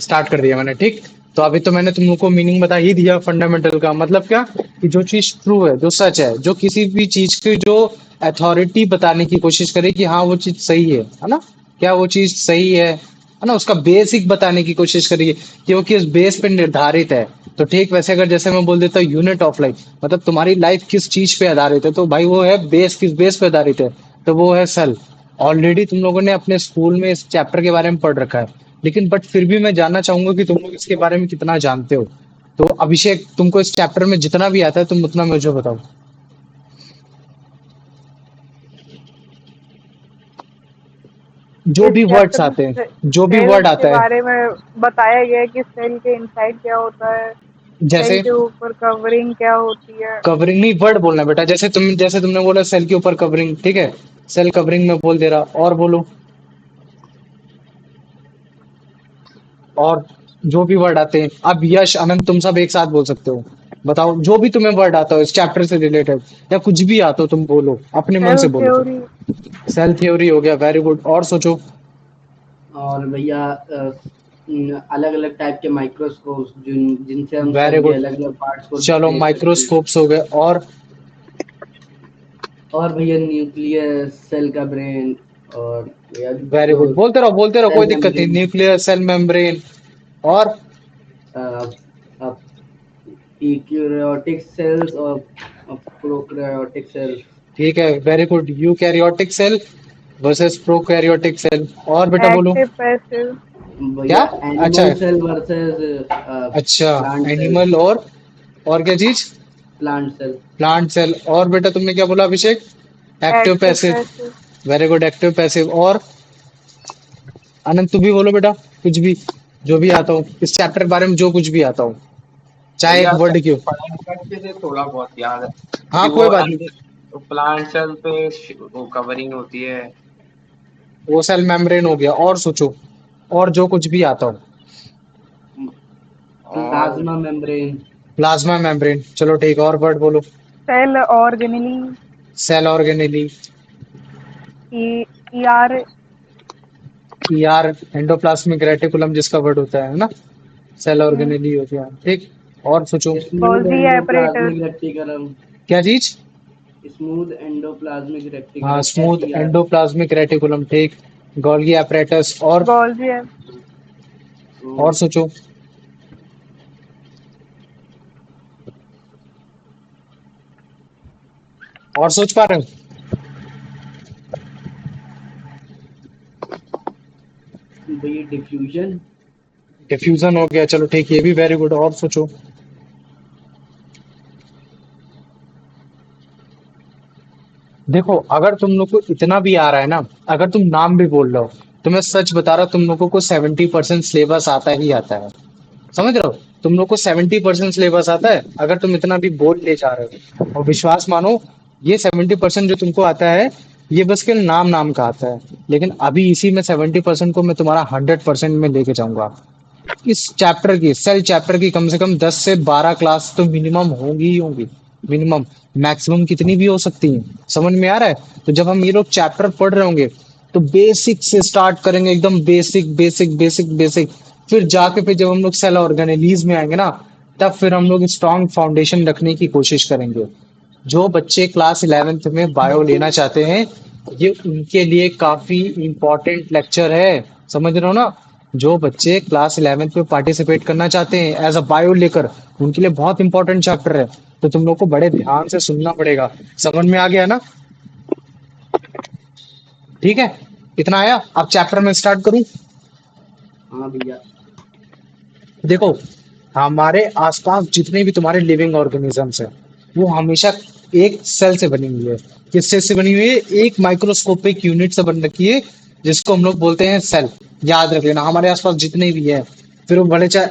Start कर दिया मैंने, ठीक। तो अभी तो मैंने तुम लोग को मीनिंग बता ही दिया फंडामेंटल का, मतलब क्या कि जो चीज ट्रू है, जो सच है, जो किसी भी चीज की जो अथॉरिटी बताने की कोशिश करे कि हाँ वो चीज सही है ना, क्या वो चीज सही है ना, उसका बेसिक बताने की कोशिश करिए कि वो किस बेस पे निर्धारित है। तो ठीक वैसे अगर जैसे मैं बोल देता हूँ यूनिट ऑफ लाइफ, मतलब तुम्हारी लाइफ किस चीज पे आधारित है, तो भाई वो है बेस, किस बेस पे आधारित है, तो वो है सेल्फ। ऑलरेडी तुम लोगों ने अपने स्कूल में इस चैप्टर के बारे में पढ़ रखा है, लेकिन बट फिर भी मैं जानना चाहूंगा कि तुम लोग इसके बारे में कितना जानते हो। तो अभिषेक, तुमको इस चैप्टर में जितना भी आता है तुम उतना मुझे बताओ। जो इस भी वर्ड्स चैप्टर में आते हैं, जो भी सेल वर्ड के आता है, बारे में बताया गया है कि सेल के इनसाइड क्या होता है, सेल जैसे के ऊपर कवरिंग क्या होती है। कवरिंग नहीं, वर्ड बोलना है बेटा। जैसे तुमने बोला सेल के ऊपर कवरिंग, ठीक है, सेल कवरिंग में बोल दे रहा, और बोलो। और जो भी वर्ड आते हैं, अब यश अनंत तुम सब एक साथ बोल सकते हो। बताओ जो भी तुम्हें वर्ड आता हो इस चैप्टर से रिलेटेड, या कुछ भी आता हो तुम बोलो, अपने मन सेल से बोलो। थ्योरी। सेल थ्योरी हो गया, वेरी गुड, और सोचो। और भैया अलग अलग टाइप के माइक्रोस्कोप्स जिनसे हम वेरी सेल के गुड, अलग अलग पार्ट्स को चलो देख सकते हैं। माइक्रोस्कोप्स हो गए, और भैया न्यूक्लियस, सेल का ब्रेन, और भैया वेरी गुड, जो बोलते रहो, कोई सेल दिक्कत नहीं। मेम्ब्रेन, न्यूक्लियस, सेल मेम्ब्रेन, और यूकैरियोटिक सेल्स और प्रोकैरियोटिक सेल्स। ठीक है, very good, eukaryotic cell versus prokaryotic cell, और बेटा बोलो। Active passive. क्या? भैया अच्छा, एनिमल सेल वर्सेस अच्छा, प्लांट सेल। एनिमल, और क्या चीज? Plant cell. प्लांट सेल, और बेटा तुमने क्या बोला Abhishek? Active active passive, passive. Very good, active passive, और आनंद तू भी बोलो बेटा, कुछ भी, जो भी आता हो इस चैप्टर के बारे में, जो कुछ भी आता हो, चाहे एक भैया वर्ड क्यों। पढ़ाई करके से थोड़ा बहुत याद है कि हाँ वो कोई बात नहीं, प्लांट सेल पे वो कवरिंग होती है। वो सेल मेम्ब्रेन हो गया, और सोचो, और जो कुछ भी आता हो। और प्लाज्मा मेम्ब्रेन। प्लाज्मा मेम्ब्रेन, चलो ठीक है, और वर्ड बोलो। Cell organelle. Cell organelle, E ER. यार एंडोप्लाज्मिक रेटिकुलम जिसका वर्ड होता है ना, सेल ऑर्गेनेली हो गया, ठीक। और सोचो। Smooth Golgi apparatus. Endoplasmic reticulum. क्या चीज? स्मूथ एंडोप्लाज्मिक हाँ, reticulum, smooth SER. Endoplasmic reticulum, ठीक। Golgi apparatus, Golgi. और सोचो। और सोच पा रहे हो? भैया डिफ्यूजन। डिफ्यूजन हो गया, चलो ठीक, ये भी वेरी गुड, और सोचो। देखो अगर तुम लोग को इतना भी आ रहा है ना, अगर तुम नाम भी बोल रहे हो, तो मैं सच बता रहा हूँ, तुम लोगों को 70% सिलेबस आता ही आता है। समझ रहे हो? तुम लोग को 70% सिलेबस आता है, अगर तुम इतना भी बोल ले जा रहे हो। और विश्वास मानो, ये 70% जो तुमको आता है, ये बस केवल नाम नाम का आता है। लेकिन अभी इसी में 70% को मैं तुम्हारा 100% में लेके जाऊंगा। इस चैप्टर की, सेल चैप्टर की कम से कम 10 से 12 क्लास तो मिनिमम होंगी ही होंगी। मिनिमम, मैक्सिमम कितनी भी हो सकती हैं। समझ में आ रहा है? तो जब हम ये लोग चैप्टर पढ़ रहे होंगे, तो बेसिक से स्टार्ट करेंगे, एकदम बेसिक बेसिक बेसिक बेसिक। फिर जाके फिर जब हम लोग सेल ऑर्गेनेलीज में आएंगे ना, तब फिर हम लोग स्ट्रॉन्ग फाउंडेशन रखने की कोशिश करेंगे। जो बच्चे क्लास 11th में बायो लेना चाहते हैं, ये उनके लिए काफी इंपॉर्टेंट लेक्चर है। समझ रहे हो ना? जो बच्चे क्लास 11th में पार्टिसिपेट करना चाहते हैं एज अ बायो लेकर, उनके लिए बहुत इंपॉर्टेंट चैप्टर है। तो तुम लोग को बड़े ध्यान से सुनना पड़ेगा। समझ में आ गया ना? ठीक है, इतना आया। अब चैप्टर में स्टार्ट करूं। हाँ भैया। देखो, हमारे आसपास जितने भी तुम्हारे लिविंग ऑर्गेनिजम्स हैं, वो हमेशा एक सेल से बनी हुई है। किस सेल से बनी हुई है? एक माइक्रोस्कोपिक यूनिट से बन रखी है, जिसको हम लोग बोलते हैं सेल। याद रख लेना, हमारे आसपास जितने भी है, फिर वो भले चाहे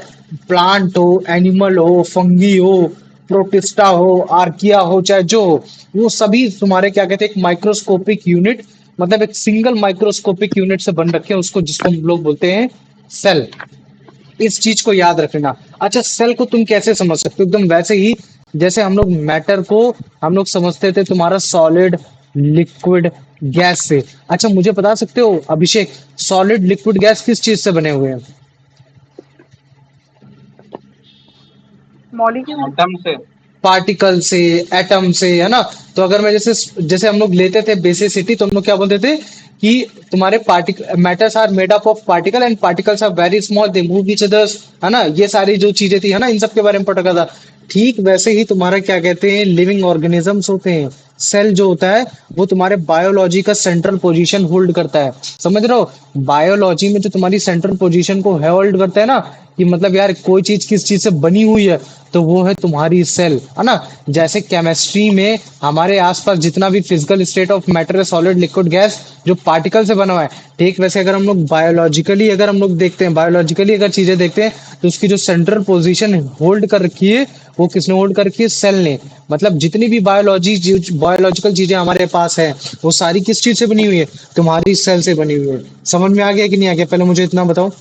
प्लांट हो, एनिमल हो, फंगी हो, प्रोटिस्टा हो, आर्किया हो, चाहे जो हो, वो सभी तुम्हारे क्या कहते हैं, एक माइक्रोस्कोपिक यूनिट, मतलब एक सिंगल माइक्रोस्कोपिक यूनिट से बन रखे हैं, उसको जिसको हम लोग बोलते हैं सेल। इस चीज को याद रखना। अच्छा, सेल को तुम कैसे समझ सकते हो? एकदम वैसे ही जैसे हम लोग मैटर को हम लोग समझते थे तुम्हारा सॉलिड, लिक्विड, गैस से। अच्छा मुझे बता सकते हो अभिषेक, सॉलिड, लिक्विड, गैस किस चीज से बने हुए हैं? मॉलिक्यूल। एटम से। पार्टिकल से, एटम से, है ना। तो अगर मैं जैसे जैसे हम लोग लेते थे बेसिसिटी, तो हम लोग क्या बोलते थे कि तुम्हारे particle matters are made up of particle and particles are very small, they move each others, है ना। ये सारी जो चीजें थी, है ना, इन सब के बारे में पढ़ा था। ठीक वैसे ही तुम्हारा क्या कहते हैं, लिविंग ऑर्गेनिजम्स होते हैं। सेल जो होता है वो तुम्हारे बायोलॉजी का सेंट्रल पोजीशन होल्ड करता है, समझ रहे हो। बायोलॉजी में जो तुम्हारी सेंट्रल पोजीशन को होल्ड करता है ना, कि मतलब यार कोई चीज किस चीज से बनी हुई है, तो वो है तुम्हारी सेल, है ना। जैसे केमिस्ट्री में हमारे आसपास जितना भी फिजिकल स्टेट ऑफ मैटर है, सॉलिड, लिक्विड, गैस, जो पार्टिकल से बना हुआ है, ठीक वैसे अगर हम लोग बायोलॉजिकली अगर हम लोग देखते हैं, बायोलॉजिकली अगर चीजें देखते हैं, तो उसकी जो सेंट्रल पोजीशन होल्ड कर रखी है, वो किसने होल्ड कर रखी है, सेल ने। मतलब जितनी भी बायोलॉजिकल चीजें हमारे पास है, वो सारी किस चीज से बनी हुई है, तुम्हारी सेल से बनी हुई है। समझ में आ गया कि नहीं आ गया, पहले मुझे इतना बताओ।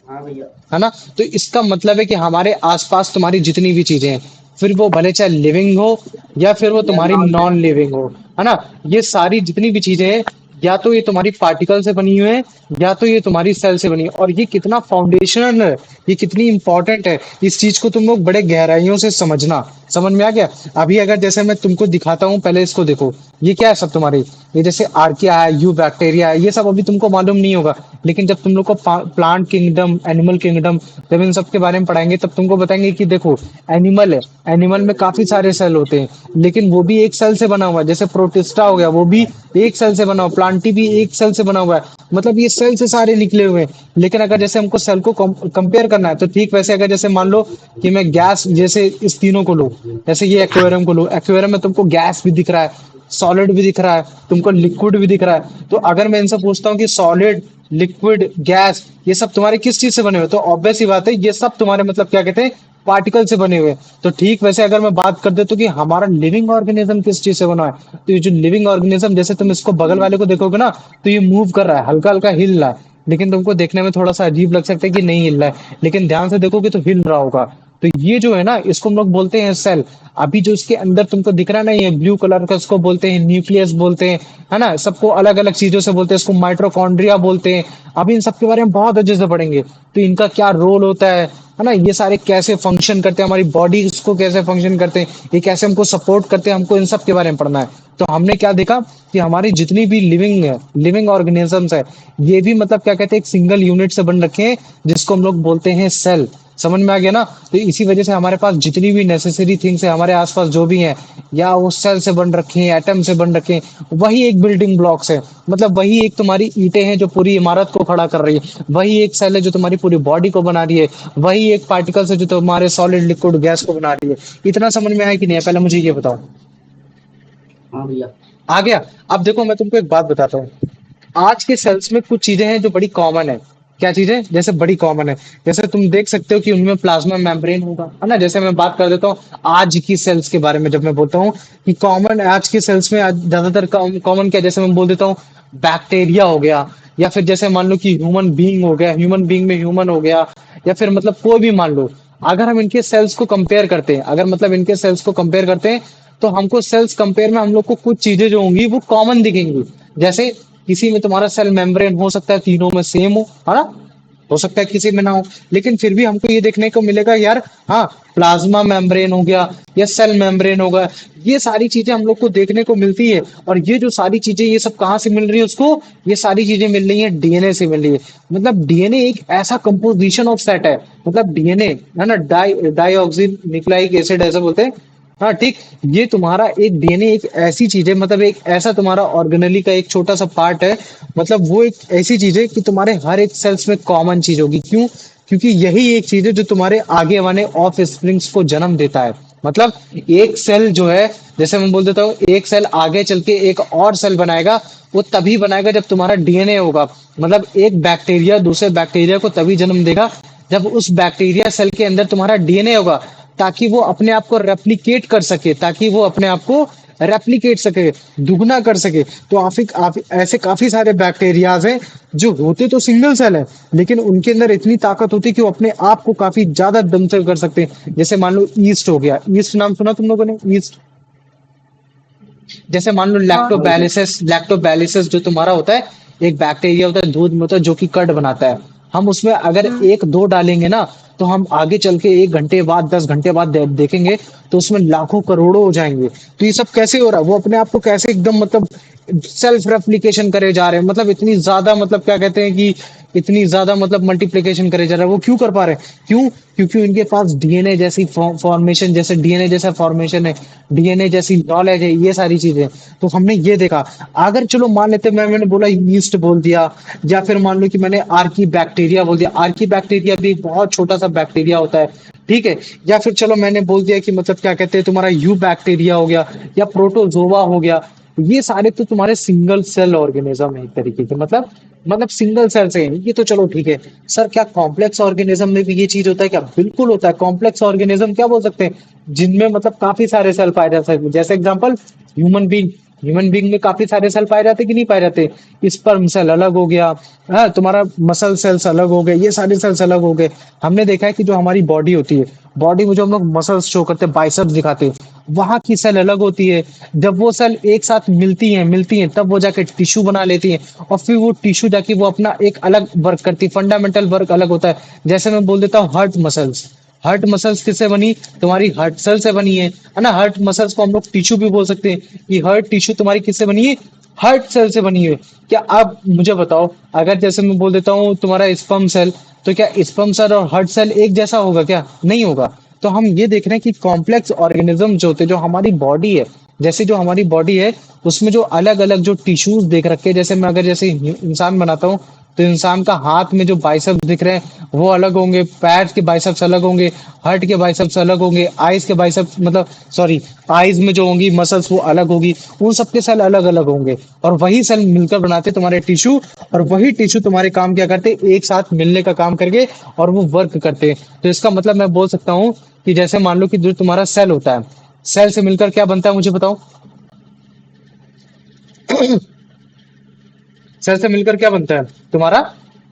हाँ भैया। है ना। तो इसका मतलब है कि हमारे आसपास तुम्हारी जितनी भी चीजें हैं, फिर वो भले चाहे लिविंग हो या फिर वो या तुम्हारी नॉन नॉन लिविंग। लिविंग हो, है ना, ये सारी जितनी भी चीजें हैं, या तो ये तुम्हारी पार्टिकल से बनी हुई है, या तो ये तुम्हारी सेल से बनी है। और ये कितना फाउंडेशनल है, ये कितनी इंपॉर्टेंट है, इस चीज को तुम लोग बड़े गहराइयों से समझना। समझ में आ गया। अभी अगर जैसे मैं तुमको दिखाता हूँ, पहले इसको देखो, ये क्या है सब तुम्हारे, ये जैसे आर्किया है, यू बैक्टीरिया है, ये सब अभी तुमको मालूम नहीं होगा। लेकिन जब तुम लोग को प्लांट किंगडम, एनिमल किंगडम, जब इन सब के बारे में पढ़ाएंगे, तब तुमको बताएंगे कि देखो, एनिमल है, एनिमल में काफी सारे सेल होते हैं, लेकिन वो भी एक सेल से बना हुआ है। जैसे प्रोटिस्टा हो गया, वो भी एक सेल से बना हुआ, प्लांटी भी एक सेल से बना हुआ है। मतलब ये सेल से सारे निकले हुए हैं। लेकिन अगर जैसे हमको सेल को कंपेयर करना है, तो ठीक वैसे अगर जैसे मान लो कि मैं गैस, जैसे इस तीनों को लो, जैसे ये एक्वेरियम को लो, एक्वेरियम में तुमको गैस भी दिख रहा है, सॉलिड भी दिख रहा है, तुमको लिक्विड भी दिख रहा है। तो अगर मैं इनसे पूछता हूँ कि सॉलिड, लिक्विड, गैस, ये सब तुम्हारे किस चीज से बने हुए, तो ऑब्वियस ही बात है, ये सब तुम्हारे मतलब क्या कहते हैं, पार्टिकल से बने हुए हैं। तो ठीक वैसे अगर मैं बात कर देता हूँ कि हमारा लिविंग ऑर्गेनिज्म किस चीज से बना है, तो ये जो लिविंग ऑर्गेनिज्म, जैसे तुम इसको बगल वाले को देखोगे ना, तो ये मूव कर रहा है, हल्का हल्का हिल रहा है। लेकिन तुमको देखने में थोड़ा सा अजीब लग सकता है कि नहीं हिल रहा है, लेकिन ध्यान से देखोगे तो हिल रहा होगा। तो ये जो है ना, इसको हम लोग बोलते हैं सेल। अभी जो इसके अंदर तुमको दिख रहा है ना, ये ब्लू कलर का, इसको बोलते हैं न्यूक्लियस बोलते हैं, है ना। सबको अलग अलग चीजों से बोलते हैं, इसको माइटोकॉन्ड्रिया बोलते हैं। अभी इन सब के बारे में बहुत अच्छे से पढ़ेंगे, तो इनका क्या रोल होता है ना, ये सारे कैसे फंक्शन करते हैं, हमारी बॉडी इसको कैसे फंक्शन करते हैं, ये कैसे हमको सपोर्ट करते हैं, हमको इन सब के बारे में पढ़ना है। तो हमने क्या देखा कि हमारी जितनी भी लिविंग ऑर्गेनिजम्स है, ये भी मतलब क्या कहते हैं, एक सिंगल यूनिट से बन रखे हैं, जिसको हम लोग बोलते हैं सेल। समझ में आ गया ना। तो इसी वजह से हमारे पास जितनी भी नेसेसरी थिंग्स है हमारे आसपास जो भी हैं, या वो सेल से बन रखे हैं, एटम से बन रखे हैं, वही एक बिल्डिंग ब्लॉक्स है। मतलब वही एक तुम्हारी ईंटें हैं जो पूरी इमारत को खड़ा कर रही है, वही एक सेल है जो तुम्हारी पूरी बॉडी को बना रही है, वही एक पार्टिकल्स है जो तुम्हारे सॉलिड, लिक्विड, गैस को बना रही है। इतना समझ में आया कि नहीं है, पहले मुझे ये बताओ। हाँ भैया। आ गया। अब देखो मैं तुमको एक बात बताता हूँ। आज के सेल्स में कुछ चीजें हैं जो बड़ी कॉमन है। क्या चीजें जैसे बड़ी कॉमन है, जैसे तुम देख सकते हो कि उनमें प्लाज्मा मेम्ब्रेन होगा, है ना। जैसे मैं बात कर देता हूँ आज की सेल्स के बारे में, जब मैं बोलता हूँ कि कॉमन आज के सेल्स में ज्यादातर कॉमन क्या है? जैसे मैं बोल देता हूँ बैक्टीरिया हो गया, या फिर जैसे मान लो कि ह्यूमन बीइंग हो गया, ह्यूमन बीइंग में ह्यूमन हो गया, या फिर मतलब कोई भी मान लो। अगर हम इनके सेल्स को कंपेयर करते हैं, अगर मतलब इनके सेल्स को कंपेयर करते हैं, तो हमको सेल्स कंपेयर में हम लोग को कुछ चीजें जो होंगी वो कॉमन दिखेंगी। जैसे किसी में तुम्हारा सेल मेम्ब्रेन हो सकता है तीनों में सेम हो ना, हो सकता है किसी में ना हो, लेकिन फिर भी हमको ये देखने को मिलेगा यार, हाँ, प्लाज्मा मेम्ब्रेन हो गया या सेल मेम्ब्रेन होगा, ये सारी चीजें हम लोग को देखने को मिलती है। और ये जो सारी चीजें, ये सब कहाँ से मिल रही है उसको, ये सारी चीजें मिल रही है डीएनए से मिल रही है। मतलब डीएनए एक ऐसा कंपोजिशन ऑफ सेट है, मतलब डीएनए है ना, डाईऑक्सी न्यूक्लिक एसिड ऐसा बोलते हैं। हाँ ठीक। ये तुम्हारा एक डीएनए एक ऐसी चीज है, मतलब एक ऐसा तुम्हारा ऑर्गेनली का एक छोटा सा पार्ट है। मतलब वो एक ऐसी चीज है कि तुम्हारे हर एक सेल्स में कॉमन चीज होगी। क्यों? क्योंकि यही एक चीज है जो तुम्हारे आगे वाले ऑफ स्प्रिंग्स को जन्म देता है। मतलब एक सेल जो है, जैसे मैं बोल देता हूँ, एक सेल आगे चल के एक और सेल बनाएगा, वो तभी बनाएगा जब तुम्हारा डीएनए होगा। मतलब एक बैक्टीरिया दूसरे बैक्टीरिया को तभी जन्म देगा जब उस बैक्टीरिया सेल के अंदर तुम्हारा डीएनए होगा, ताकि वो अपने आप को रेप्लिकेट कर सके, ताकि वो अपने आप को रेप्लिकेट सके, दुगना कर सके। तो ऐसे काफी सारे बैक्टीरियाज हैं जो होते तो सिंगल सेल है, लेकिन उनके अंदर इतनी ताकत होती है कि वो अपने आप को काफी ज्यादा दम से कर सकते हैं। जैसे मान लो ईस्ट हो गया, ईस्ट नाम सुना तुम लोगों ने, ईस्ट। जैसे मान लो हाँ हाँ भैया। लैक्टोबैलिसिस, लैक्टोबैलिसिस जो तुम्हारा होता है, एक बैक्टीरिया होता है दूध में होता है जो कि कर्ड बनाता है। हम उसमें अगर एक दो डालेंगे ना, तो हम आगे चल के 1 घंटे बाद 10 घंटे बाद देखेंगे तो उसमें लाखों करोड़ों हो जाएंगे। तो ये सब कैसे हो रहा है, वो अपने आप को कैसे एकदम मतलब सेल्फ रेप्लिकेशन करे जा रहे हैं, मतलब इतनी ज्यादा मतलब क्या कहते हैं कि इतनी ज्यादा मतलब मल्टीप्लिकेशन करे जा रहा है। वो क्यों कर पा रहे हैं, क्यों? क्योंकि उनके पास डीएनए जैसी फॉर्मेशन, जैसे डीएनए जैसा फॉर्मेशन है, डीएनए जैसी नॉलेज है, ये सारी चीजें। तो हमने ये देखा। अगर चलो मान लेते मैंने बोला यीस्ट बोल दिया, या फिर मान लो कि मैंने आर्की बैक्टीरिया बोल दिया। आर्की बैक्टीरिया भी एक बहुत छोटा सा बैक्टीरिया होता है, ठीक है। या फिर चलो मैंने बोल दिया कि मतलब क्या कहते हैं तुम्हारा यू बैक्टीरिया हो गया, या प्रोटोजोवा हो गया। ये सारे तो तुम्हारे सिंगल सेल ऑर्गेनिज्म है एक तरीके के, मतलब सिंगल सेल से है। ये तो चलो ठीक है। सर क्या कॉम्प्लेक्स ऑर्गेनिज्म में भी ये चीज होता है क्या? बिल्कुल होता है। कॉम्प्लेक्स ऑर्गेनिज्म क्या बोल सकते हैं, जिनमें मतलब काफी सारे सेल पाए जाते हैं। जैसे example human being, human being में काफी सारे सेल पाए जाते कि नहीं पाए जाते? स्पर्म सेल अलग हो गया, हाँ तुम्हारा मसल सेल्स अलग हो गए, ये सारे सेल्स अलग हो गए। हमने देखा है कि जो हमारी बॉडी होती है, बॉडी में जो हम लोग मसल्स शो करते हैं, बाइसेप्स दिखाते हैं, वहां की सेल अलग होती है। जब वो सेल एक साथ मिलती हैं तब वो जाके टिश्यू बना लेती हैं, और फिर वो टिश्यू जाके वो अपना एक अलग वर्क करती है, फंडामेंटल वर्क अलग होता है। जैसे मैं बोल देता हूँ हार्ट मसल्स, हार्ट मसल्स किससे बनी? तुम्हारी हार्ट सेल से बनी है ना। हार्ट मसल्स को हम लोग टिश्यू भी बोल सकते हैं कि हार्ट टिश्यू तुम्हारी किससे बनी है? हार्ट सेल से बनी है। क्या आप मुझे बताओ, अगर जैसे मैं बोल देता हूँ तुम्हारा स्पर्म सेल, तो क्या स्पर्म सेल और हार्ट सेल एक जैसा होगा क्या? नहीं होगा। तो हम ये देख रहे हैं कि कॉम्प्लेक्स ऑर्गेनिज्म जो होते हैं, जो हमारी बॉडी है, जैसे जो हमारी बॉडी है उसमें जो अलग अलग जो टिश्यूज देख रखे हैं, जैसे मैं अगर जैसे इंसान बनाता हूँ, तो इंसान का हाथ में जो बाइसेप्स दिख रहे हैं वो अलग होंगे, पैर के बाइसेप्स अलग होंगे, हार्ट के बाइसेप्स अलग होंगे, आईज के बाइसेप्स मतलब सॉरी आईज में जो होंगी मसल्स वो अलग होगी। उन सबके सेल अलग अलग होंगे, और वही सेल मिलकर बनाते तुम्हारे टिश्यू, और वही टिश्यू तुम्हारे काम क्या करते, एक साथ मिलने का काम करके और वो वर्क करते हैं। तो इसका मतलब मैं बोल सकता हूँ कि जैसे मान लो कि जो तुम्हारा सेल होता है, सेल से मिलकर क्या बनता है मुझे बताओ? सेल से मिलकर क्या बनता है? तुम्हारा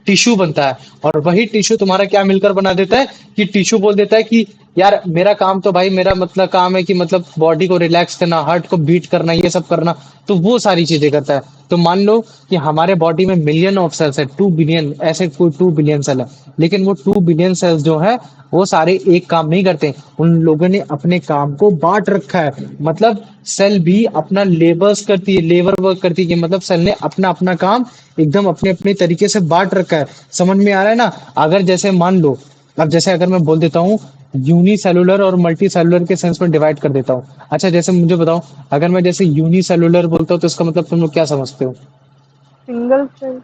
टिश्यू बनता है। और वही टिश्यू तुम्हारा क्या मिलकर बना देता है कि टिश्यू बोल देता है कि यार मेरा काम तो भाई, मेरा मतलब काम है कि मतलब बॉडी को रिलैक्स करना, हार्ट को बीट करना, ये सब करना। तो वो सारी चीजें करता है। तो मान लो कि हमारे बॉडी में मिलियन ऑफ सेल्स है, 2 बिलियन, ऐसे कोई 2 बिलियन सेल है, लेकिन वो 2 बिलियन सेल्स जो है वो सारे एक काम नहीं करते। उन लोगों ने अपने काम को बांट रखा है। मतलब सेल भी अपना लेबर्स करती है, लेबर वर्क करती है, कि मतलब सेल ने अपना अपना काम एकदम अपने अपने तरीके से बांट रखा है। समझ में आ रहा है ना? अगर जैसे मान लो, अब जैसे अगर मैं बोल देता हूँ यूनिसेलुलर और मल्टी सेलुलर के सेंस में डिवाइड कर देता हूँ। अच्छा जैसे मुझे बताओ, अगर मैं जैसे यूनिसेलुलर बोलता हूँ तो इसका मतलब तुम लोग क्या समझते हो? Single cell.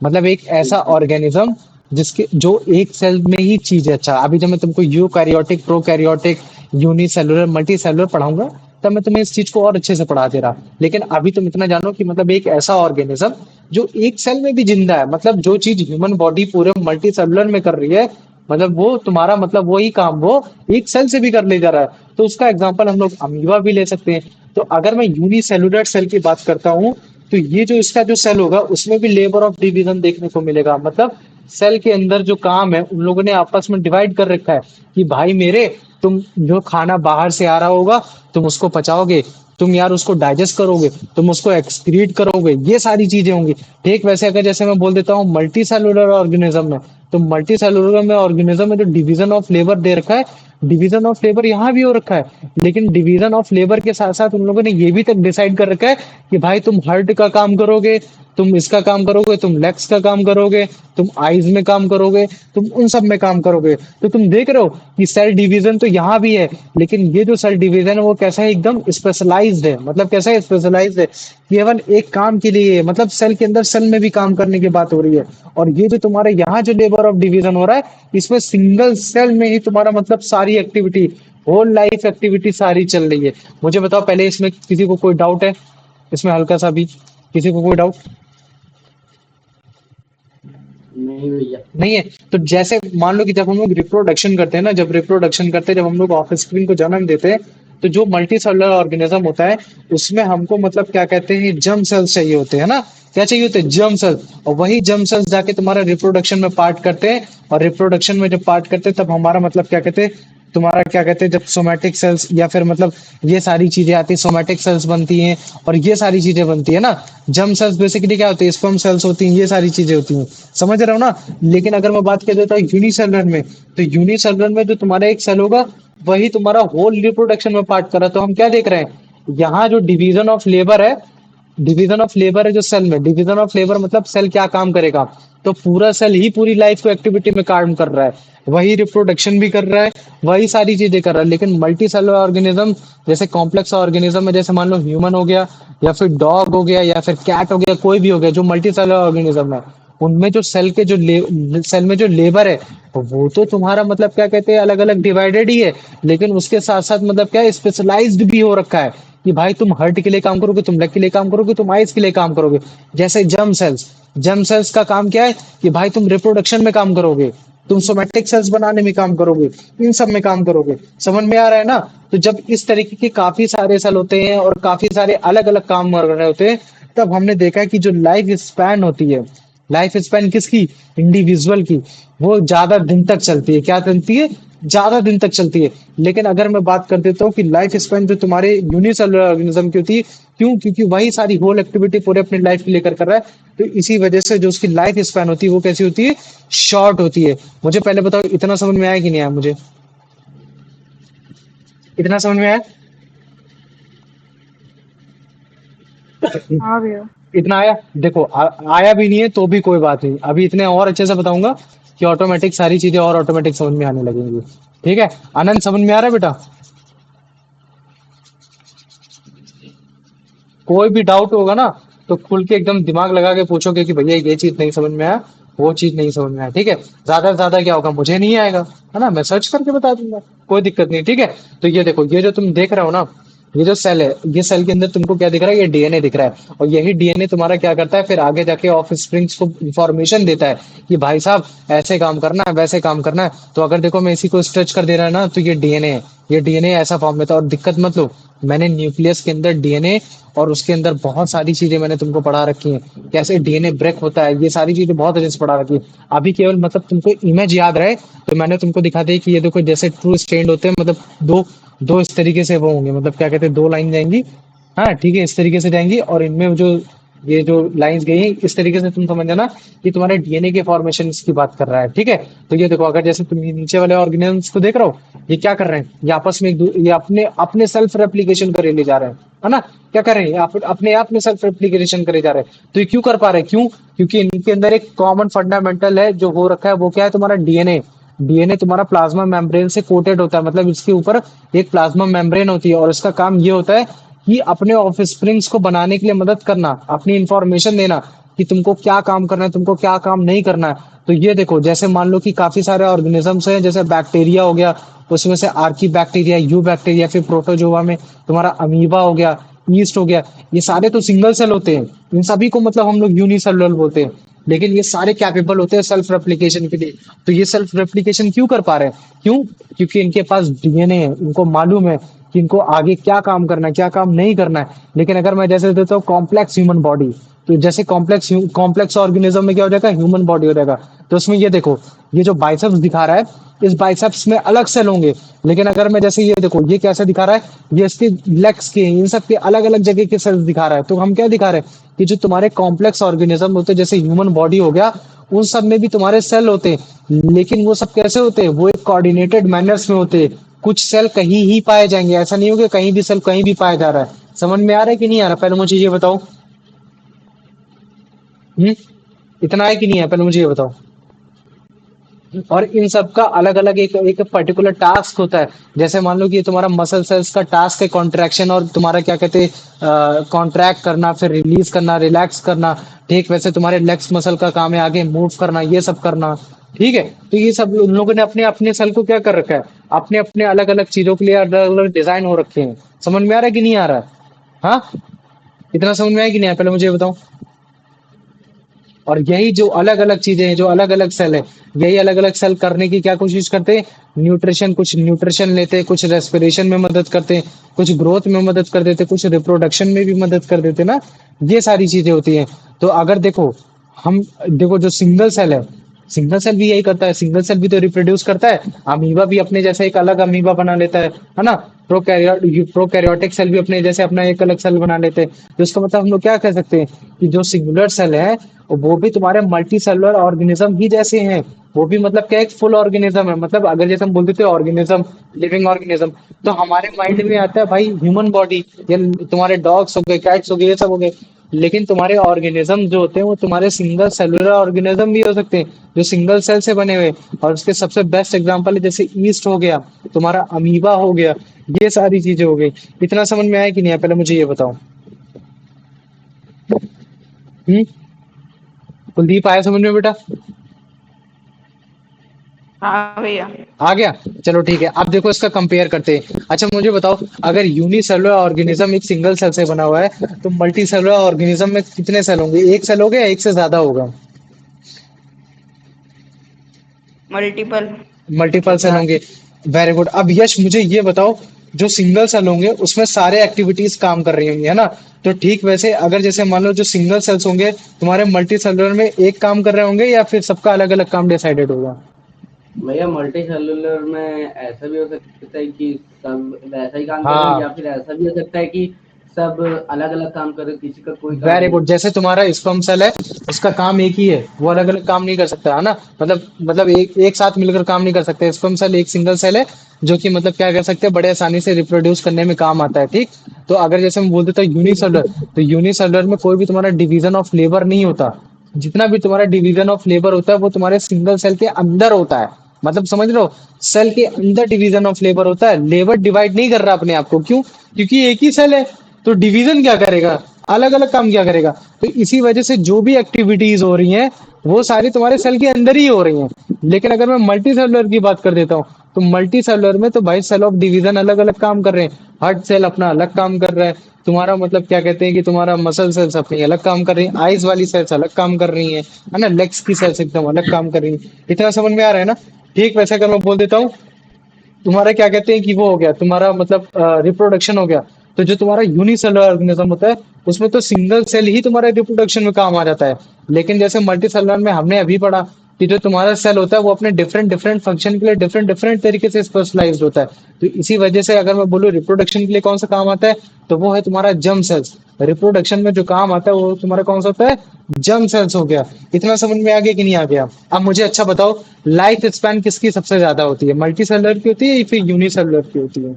मतलब एक ऐसा ऑर्गेनिज्म जिसके जो एक सेल में ही चीज है। अच्छा अभी जब मैं तुमको eukaryotic, prokaryotic, unicellular, multi cellular पढ़ाऊंगा, तब मैं तुम्हें इस चीज को और अच्छे से पढ़ा दे रहा। लेकिन अभी तुम इतना जानो कि मतलब एक ऐसा ऑर्गेनिज्म जो एक सेल में भी जिंदा है, मतलब जो चीज ह्यूमन बॉडी पूरे मल्टी सेलुलर में कर रही है, मतलब वो तुम्हारा मतलब वही काम वो एक सेल से भी कर ले जा रहा है। तो उसका एग्जांपल हम लोग अमीबा भी ले सकते हैं। तो अगर मैं यूनिसेलुलर सेल की बात करता हूँ, तो ये जो इसका जो सेल होगा उसमें भी लेबर ऑफ डिवीजन देखने को मिलेगा। मतलब सेल के अंदर जो काम है उन लोगों ने आपस में डिवाइड कर रखा है कि भाई मेरे, तुम जो खाना बाहर से आ रहा होगा तुम उसको पचाओगे, तुम यार उसको डाइजेस्ट करोगे, तुम उसको एक्सक्रीट करोगे, ये सारी चीजें होंगी। ठीक वैसे अगर जैसे मैं बोल देता हूँ मल्टी सेलुलर ऑर्गेनिज्म में, तो मल्टी सेलुलर में ऑर्गेनिज्म में जो डिवीजन ऑफ लेबर दे रखा है, डिवीजन ऑफ लेबर यहाँ भी हो रखा है। लेकिन डिवीजन ऑफ लेबर के साथ साथ उन लोगों ने ये भी तक डिसाइड कर रखा है कि भाई तुम हार्ट का काम करोगे, तुम इसका काम करोगे, तुम लेग्स का काम करोगे, तुम आईज में काम करोगे, तुम उन सब में काम करोगे। तो तुम देख रहे हो कि सेल डिवीजन तो यहाँ भी है, लेकिन ये जो सेल डिवीजन है वो कैसा है, एकदम स्पेशलाइज्ड है। मतलब कैसा है, स्पेशलाइज्ड है, केवल एक काम के लिए है। मतलब सेल के अंदर सेल में भी काम करने की बात हो रही है। और ये जो तुम्हारे यहाँ जो लेबर ऑफ डिवीजन हो रहा है, इसमें सिंगल सेल में ही तुम्हारा मतलब सारी एक्टिविटी, होल लाइफ एक्टिविटी सारी चल रही है। मुझे बताओ पहले इसमें किसी को कोई डाउट है? इसमें हल्का सा भी किसी को कोई डाउट नहीं भैया। नहीं है? तो जैसे मान लो कि जब हम लोग रिप्रोडक्शन करते हैं ना, जब रिप्रोडक्शन करते हैं, जब हम लोग ऑफस्प्रिंग को जन्म देते हैं, तो जो मल्टी सेलुलर ऑर्गेनिज्म होता है उसमें हमको मतलब क्या कहते हैं, जर्म सेल्स चाहिए होते हैं ना। क्या चाहिए होते हैं? Germ cells. और वही जर्म सेल्स जाके तुम्हारा रिप्रोडक्शन में पार्ट करते हैं, और रिप्रोडक्शन में जब पार्ट करते हैं तब हमारा मतलब क्या कहते हैं, तुम्हारा क्या कहते हैं, जब सोमैटिक सेल्स या फिर मतलब ये सारी चीजें आती है, सोमैटिक सेल्स बनती हैं और ये सारी चीजें बनती है ना। जर्म सेल्स बेसिकली क्या होती है, स्पर्म सेल्स होती हैं, ये सारी चीजें होती हैं, समझ रहे हो ना। लेकिन अगर मैं बात कर देता हूँ यूनिसेलुलर में, तो यूनिसेलुलर में जो तुम्हारा एक सेल होगा वही तुम्हारा होल रिप्रोडक्शन में पार्ट कर रहा है। तो हम क्या देख रहे हैं, यहाँ जो डिवीजन ऑफ लेबर है, डिवीजन ऑफ लेबर है जो सेल में, डिवीजन ऑफ लेबर मतलब सेल क्या काम करेगा, तो पूरा सेल ही पूरी लाइफ को एक्टिविटी में काम कर रहा है, वही रिप्रोडक्शन भी कर रहा है, वही सारी चीजें कर रहा है। लेकिन मल्टी सेलुलर ऑर्गेनिज्म जैसे कॉम्प्लेक्स ऑर्गेनिज्म है, जैसे मान लो ह्यूमन हो गया या फिर डॉग हो गया या फिर कैट हो गया, कोई भी हो गया जो मल्टी सेलुलर ऑर्गेनिज्म है, उनमें जो सेल के जो सेल में जो लेबर है वो तो तुम्हारा मतलब क्या कहते हैं अलग अलग डिवाइडेड ही है, लेकिन उसके साथ साथ मतलब क्या स्पेशलाइज्ड भी हो रखा है कि भाई तुम हार्ट के लिए काम करोगे, तुम लेग के लिए काम करोगे, तुम आइज के लिए काम करोगे। जैसे जर्म सेल्स का काम क्या है कि भाई तुम रिप्रोडक्शन में काम करोगे, तुम सोमैटिक सेल्स बनाने में काम करोगे, इन सब में काम करोगे। समझ में आ रहा है ना। तो जब इस तरीके के काफी सारे सेल होते हैं और काफी सारे अलग अलग काम कर रहे होते हैं, तब हमने देखा कि जो लाइफ स्पैन होती है, लाइफ स्पैन किसकी, इंडिविजुअल की, वो ज्यादा दिन तक चलती है। क्या चलती है, ज्यादा दिन तक चलती है। लेकिन अगर मैं बात कर देता हूँ कि लाइफ स्पैन जो तुम्हारे यूनिसेलुलर ऑर्गेनिज्म की होती है, क्यों, क्योंकि वही सारी होल एक्टिविटी पूरे अपनी लाइफ के लिए कर रहा है, तो इसी वजह से जो उसकी लाइफ स्पैन होती है वो कैसी होती है, शॉर्ट होती है। मुझे पहले बताओ इतना समझ में आया कि नहीं आया, मुझे इतना समझ में आया, हाँ भैया। इतना आया। देखो आया भी नहीं है तो भी कोई बात नहीं, अभी इतने और अच्छे से बताऊंगा कि ऑटोमेटिक सारी चीजें और ऑटोमेटिक समझ में आने लगेंगी। ठीक है, आनंद समझ में आ रहा है बेटा। कोई भी डाउट होगा ना तो खुल के एकदम दिमाग लगा के पूछोगे कि भैया ये चीज नहीं समझ में आया, वो चीज नहीं समझ में आया। ठीक है, ज्यादा से ज्यादा क्या होगा, मुझे नहीं आएगा, है ना, मैं सर्च करके बता दूंगा, कोई दिक्कत नहीं। ठीक है, तो ये देखो, ये जो तुम देख रहे हो ना, ये जो सेल है, ये सेल के अंदर तुमको क्या दिख रहा है, ये डीएनए दिख रहा है, और यही डीएनए तुम्हारा क्या करता है, फिर आगे जाके ऑफ स्प्रिंग्स को इंफॉर्मेशन देता है कि भाई साहब ऐसे काम करना है, वैसे काम करना है। तो अगर देखो मैं इसी को स्ट्रेच कर दे रहा है ना, तो ये डीएनए है, ये डीएनए ऐसा फॉर्म में था। और दिक्कत मत लो, मैंने न्यूक्लियस के अंदर डीएनए और उसके अंदर बहुत सारी चीजें मैंने तुमको पढ़ा रखी हैं, कैसे डीएनए ब्रेक होता है, ये सारी चीजें बहुत अच्छे से पढ़ा रखी है। अभी केवल मतलब तुमको इमेज याद रहे तो मैंने तुमको दिखा दी कि ये देखो जैसे ट्रू स्टैंड होते हैं, मतलब दो दो इस तरीके से वो होंगे, मतलब क्या कहते हैं, दो लाइन जाएंगी, हाँ ठीक है, इस तरीके से जाएंगी, और इनमें जो ये जो लाइंस गई हैं, इस तरीके से तुम समझ जाना कि तुम्हारे डीएनए के फॉर्मेशन की बात कर रहा है। ठीक है, तो ये देखो, अगर जैसे तुम ये नीचे वाले ऑर्गेनिजम्स को देख रहे हो, ये क्या कर रहे हैं, ये आपस में ये अपने अपने सेल्फ रेप्लिकेशन करे ले जा रहे हैं, है ना। क्या कर रहे हैं, अपने आप में सेल्फ रेप्लिकेशन करे जा रहे हैं। तो ये क्यों कर पा रहे हैं, क्यों, क्योंकि इनके अंदर एक कॉमन फंडामेंटल है जो हो रखा है, वो क्या है, तुम्हारा डीएनए। डीएनए तुम्हारा प्लाज्मा मेम्ब्रेन से कोटेड होता है, मतलब इसके ऊपर एक प्लाज्मा मेम्ब्रेन होती है, और इसका काम ये होता है कि अपने ऑफस्प्रिंग्स को बनाने के लिए मदद करना, अपनी इंफॉर्मेशन देना कि तुमको क्या काम करना है, तुमको क्या काम नहीं करना है। तो ये देखो, जैसे मान लो कि काफी सारे ऑर्गेनिजम्स हैं, जैसे बैक्टीरिया हो गया, उसमें से आर्की बैक्टीरिया, यू बैक्टीरिया, फिर प्रोटोजोआ में तुम्हारा अमीबा हो गया, ईस्ट हो गया, ये सारे तो सिंगल सेल होते हैं, इन सभी को मतलब हम लोग यूनिसेलुलर बोलते हैं। लेकिन ये सारे कैपेबल होते हैं सेल्फ रेप्लिकेशन के लिए। तो ये सेल्फ रेप्लिकेशन क्यों कर पा रहे हैं, क्यों, क्योंकि इनके पास डीएनए है, इनको मालूम है कि इनको आगे क्या काम करना है, क्या काम नहीं करना है। लेकिन अगर मैं जैसे देता हूँ कॉम्प्लेक्स ह्यूमन बॉडी, तो जैसे कॉम्प्लेक्स ऑर्गेनिज्म में क्या हो जाएगा, ह्यूमन बॉडी हो जाएगा। तो उसमें ये देखो, ये जो बाइसेप्स दिखा रहा है, इस बाइसेप्स में अलग सेल होंगे। लेकिन अगर मैं जैसे ये देखो, ये कैसे दिखा रहा है, ये इसके लेग्स के, इन सब के अलग अलग जगह के सेल्स दिखा रहा है। तो हम क्या दिखा रहे हैं कि जो तुम्हारे कॉम्प्लेक्स ऑर्गेनिज्म होते हैं, जैसे ह्यूमन बॉडी हो गया, उन सब में भी तुम्हारे सेल होते हैं, लेकिन वो सब कैसे होते हैं, वो एक कोऑर्डिनेटेड मैनर्स में होते हैं। कुछ सेल कहीं ही पाए जाएंगे, ऐसा नहीं होगा कहीं भी सेल कहीं भी पाया जा रहा है। समझ में आ रहा है कि नहीं आ रहा, पहले मुझे ये बताओ। हम्म, इतना है कि नहीं है, पहले मुझे ये बताओ। और इन सब का अलग अलग एक एक पर्टिकुलर टास्क होता है। जैसे मान लो कि ये तुम्हारा मसल सेल्स का टास्क है कॉन्ट्रैक्शन, और तुम्हारा क्या कहते हैं कॉन्ट्रैक्ट करना, फिर रिलीज करना, रिलैक्स करना। ठीक वैसे तुम्हारे लेग्स मसल का काम है आगे मूव करना, ये सब करना। ठीक है, तो ये सब उन लोगों ने अपने अपने सेल को क्या कर रखा है, अपने अपने अलग अलग चीजों के लिए अलग अलग डिजाइन हो रखे हैं। समझ में आ रहा है कि नहीं आ रहा है, हाँ, इतना समझ में आया कि नहीं आया, पहले मुझे ये बताओ। और यही जो अलग अलग चीजें हैं, जो अलग अलग सेल है, यही अलग अलग सेल करने की क्या कोशिश करते हैं, न्यूट्रिशन, कुछ न्यूट्रिशन लेते हैं, कुछ रेस्पिरेशन में मदद करते हैं, कुछ ग्रोथ में मदद कर देते हैं, कुछ रिप्रोडक्शन में भी मदद कर देते हैं ना। ये सारी चीजें होती हैं। तो अगर देखो, हम देखो जो सिंगल सेल है, सिंगल सेल भी यही करता है, सिंगल सेल भी तो रिप्रोड्यूस करता है। अमीबा भी अपने जैसे एक अलग अमीबा बना लेता है ना। प्रोकैरियोटिक सेल भी अपने जैसे अपना एक अलग सेल बना लेते हैं। तो इसका मतलब हम लोग क्या कह सकते हैं कि जो सिंगुलर सेल है वो भी तुम्हारे मल्टी सेलुलर ऑर्गेनिज्म ही जैसे हैं। वो भी मतलब क्या एक फुल ऑर्गेनिज्म है। मतलब अगर जैसे हम बोलते थे ऑर्गेनिज्म, लिविंग ऑर्गेनिज्म, तो हमारे माइंड में आता है भाई ह्यूमन बॉडी, या तुम्हारे डॉग्स हो गए, कैट्स हो गए, ये सब हो गए। लेकिन तुम्हारे ऑर्गेनिज्म जो होते हैं वो तुम्हारे सिंगल सेलुलर ऑर्गेनिज्म भी हो सकते हैं, जो सिंगल सेल से बने हुए। और उसके सबसे बेस्ट एग्जांपल है जैसे ईस्ट हो गया, तुम्हारा अमीबा हो गया, ये सारी चीजें हो गई। इतना समझ में आया कि नहीं आया, पहले मुझे ये बताओ। हम्म। कुलदीप, आया समझ में बेटा? हाँ भैया। आ गया। चलो ठीक है, अब देखो इसका कंपेयर करते हैं। अच्छा मुझे बताओ, अगर यूनिसेलुलर ऑर्गेनिज्म एक सिंगल सेल से बना हुआ है, तो मल्टी सेलुलर ऑर्गेनिज्म में कितने सेल होंगे? एक सेल होगा या एक से ज्यादा होगा? मल्टीपल। मल्टीपल सेल होंगे। Very good. अब यश मुझे ये बताओ, जो सिंगल सेल होंगे उसमें सारे एक्टिविटीज काम कर रही होंगी, है ना? तो ठीक वैसे अगर जैसे मान लो जो सिंगल सेल्स होंगे तुम्हारे मल्टी सेलुलर में, एक काम कर रहे होंगे या फिर सबका अलग अलग काम डिसाइडेड होगा? भैया मल्टी सेलुलर में ऐसा भी हो सकता है कि सब वैसा ही काम कर रहे हो, या हाँ, फिर ऐसा भी हो सकता है कि सब अलग अलग काम कर रहे हो, किसी का कोई काम वेरी नहीं। गुड। जैसे तुम्हारा स्पर्म सेल है, उसका काम एक ही है, वो अलग अलग काम नहीं कर सकता, है ना? मतलब एक एक साथ मिलकर काम नहीं कर सकते। स्पर्म सेल एक सिंगल सेल है जो कि मतलब क्या कर सकते हैं, बड़े आसानी से रिप्रोड्यूस करने में काम आता है, ठीक। तो अगर जैसे हम बोलते तो यूनिसेलुलर, तो यूनिसेलुलर में कोई भी तुम्हारा डिवीजन ऑफ लेबर नहीं होता। जितना भी तुम्हारा डिवीजन ऑफ लेबर होता है वो तुम्हारे सिंगल सेल के अंदर होता है। मतलब समझ रहे हो, सेल के अंदर डिवीजन ऑफ लेबर होता है। लेबर डिवाइड नहीं कर रहा अपने आप को, क्यों? क्योंकि एक ही सेल है। तो डिवीजन क्या करेगा, अलग अलग काम क्या करेगा? तो इसी वजह से जो भी एक्टिविटीज हो रही हैं वो सारी तुम्हारे सेल के अंदर ही हो रही हैं। लेकिन अगर मैं मल्टी सेलुलर की बात कर देता हूँ, तो मल्टी सेलुलर में तो भाई सेल ऑफ डिवीजन अलग अलग काम कर रहे हैं। हर सेल अपना अलग काम कर रहा है। तुम्हारा मतलब क्या कहते हैं कि तुम्हारा मसल सेल्स अपनी अलग काम कर रही है, आईज वाली सेल्स अलग काम कर रही है ना, लेग्स की सेल्स एकदम अलग काम कर रही है। इतना समझ में आ रहा है ना? ठीक वैसे अगर मैं बोल देता हूँ, तुम्हारा क्या कहते हैं कि वो हो गया तुम्हारा मतलब रिप्रोडक्शन हो गया। तो जो तुम्हारा यूनिसेलुलर ऑर्गेनिज्म होता है उसमें तो सिंगल सेल ही तुम्हारे रिप्रोडक्शन में काम आ जाता है। लेकिन जैसे मल्टी सेलुलर में हमने अभी पढ़ा कि जो तुम्हारा सेल होता है वो अपने डिफरेंट डिफरेंट फंक्शन के लिए डिफरेंट डिफरेंट तरीके से स्पेशलाइज्ड होता है। तो इसी वजह से अगर मैं बोलूँ रिप्रोडक्शन के लिए कौन सा काम आता है, तो वो है तुम्हारा जर्म सेल्स। रिप्रोडक्शन में जो काम आता है वो तुम्हारा कौन सा होता है? जर्म सेल्स हो गया। इतना समझ में आ गया कि नहीं आ गया? अब मुझे अच्छा बताओ, लाइफ स्पैन किसकी सबसे ज्यादा होती है, मल्टी सेलुलर की होती है या फिर यूनिसेलुलर की होती है?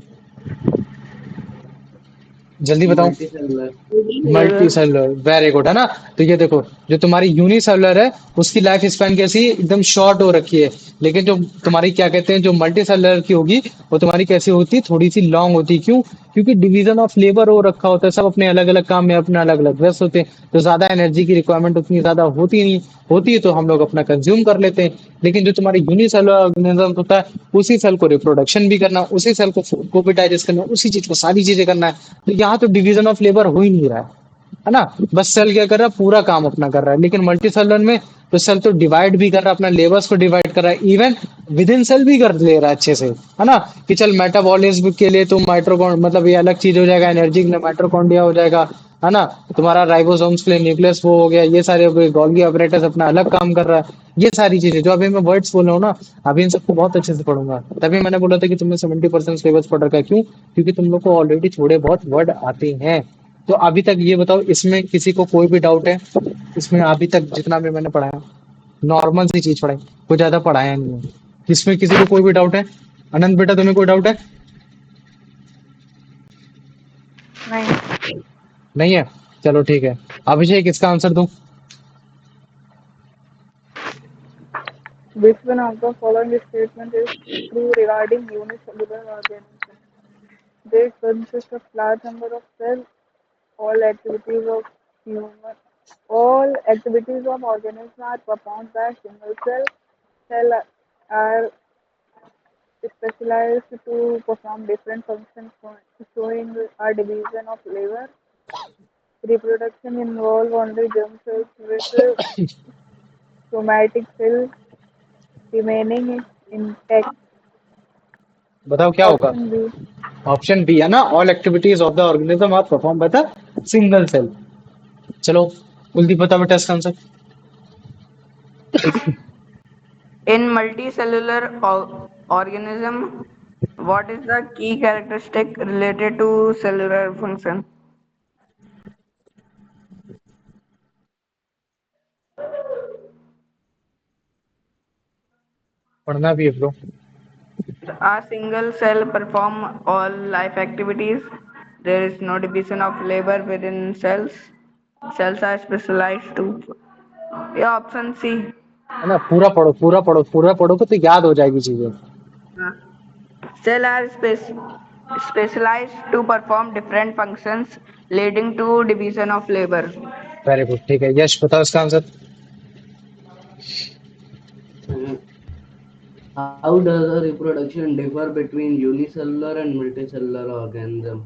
जल्दी बताओ। Multi cellular. Multi cellular, very good, है ना? तो ये देखो, जो तुम्हारी यूनिसेलुलर है उसकी लाइफ स्पैन कैसी है? एकदम शॉर्ट हो रखी है। लेकिन जो तुम्हारी क्या कहते हैं जो मल्टी सेलुलर की होगी वो तुम्हारी कैसी होती है? थोड़ी सी लॉन्ग होती है, क्यों? क्योंकि डिवीजन ऑफ लेबर हो रखा होता है, सब अपने अलग अलग काम में अपना अलग अलग व्यस्त होते हैं। तो ज्यादा एनर्जी की रिक्वायरमेंट उतनी ज्यादा होती नहीं, होती है तो हम लोग अपना कंज्यूम कर लेते हैं। लेकिन जो तुम्हारी यूनिसेलुलर ऑर्गेनिज्म होता है, उसी सेल को रिप्रोडक्शन भी करना, उसी सेल को फूड को भी डाइजेस्ट करना, उसी चीज को सारी चीजें करना है। तो यहाँ तो डिवीजन ऑफ लेबर हो ही नहीं रहा है ना? बस सेल क्या कर रहा है, पूरा काम अपना कर रहा है। लेकिन मल्टी सेलुलर में तो सेल तो डिवाइड भी कर रहा है, अपना लेबर्स को डिवाइड कर रहा है, इवन विद इन सेल भी कर ले रहा है अच्छे से, है ना? कि चल मेटाबॉलिज्म के लिए तो माइट्रोकॉन मतलब ये अलग चीज हो जाएगा, एनर्जी के लिए माइट्रोकॉन्ड्रिया हो जाएगा, है ना? तुम्हारा राइबोसोम्स के लिए न्यूक्लियस वो हो गया, ये सारे हो गए। गोल्गी ऑपरेटस अपना अलग काम कर रहा है। ये सारी चीजें जो अभी मैं वर्ड्स बोल रहा हूँ ना, अभी इन सबको बहुत अच्छे से पढ़ूंगा। तभी मैंने बोला था कि तुमने 70% सिलेबस पढ़ रखा है, क्यों? क्योंकि तुम लोग को ऑलरेडी थोड़े बहुत वर्ड आते हैं। तो अभी तक ये बताओ, इसमें किसी को कोई भी डाउट है? इसमें अभी तक जितना भी मैंने पढ़ाया नॉर्मल सी चीज पढ़ाई, कोई ज्यादा पढ़ाया नहीं है। इसमें किसी को कोई भी डाउट है? अनंत बेटा, तुम्हें कोई डाउट है? नहीं। नहीं है? चलो ठीक है। अभिषेक, इसका आंसर दूं? Which one of the following statement is true regarding unicellular organisms? They consist of large number of cells. All activities of human, all activities of organisms are performed by single cell. Cell are specialized to perform different functions, showing a division of labor. Reproduction involves only germ cells with somatic cells remaining intact. बताओ क्या होगा? Option B. Option B, है ना? All activities of the organism are perform by the single cell. चलो कुलदीप, बता बेटा इसका answer. In multicellular organism, what is the key characteristic related to cellular function? पढ़ना भी है bro. A single cell perform all life activities. There is no division of labor within cells. Cells are specialized to. Yeah, option C. है ना, पूरा पढ़ो पूरा पढ़ो पूरा पढ़ोगे तो याद हो जाएगी चीजें। Cells are specialized to perform different functions, leading to division of labor. Very good, ठीक है, यश बताओ इसका answer. How does a reproduction differ between unicellular and multicellular organisms?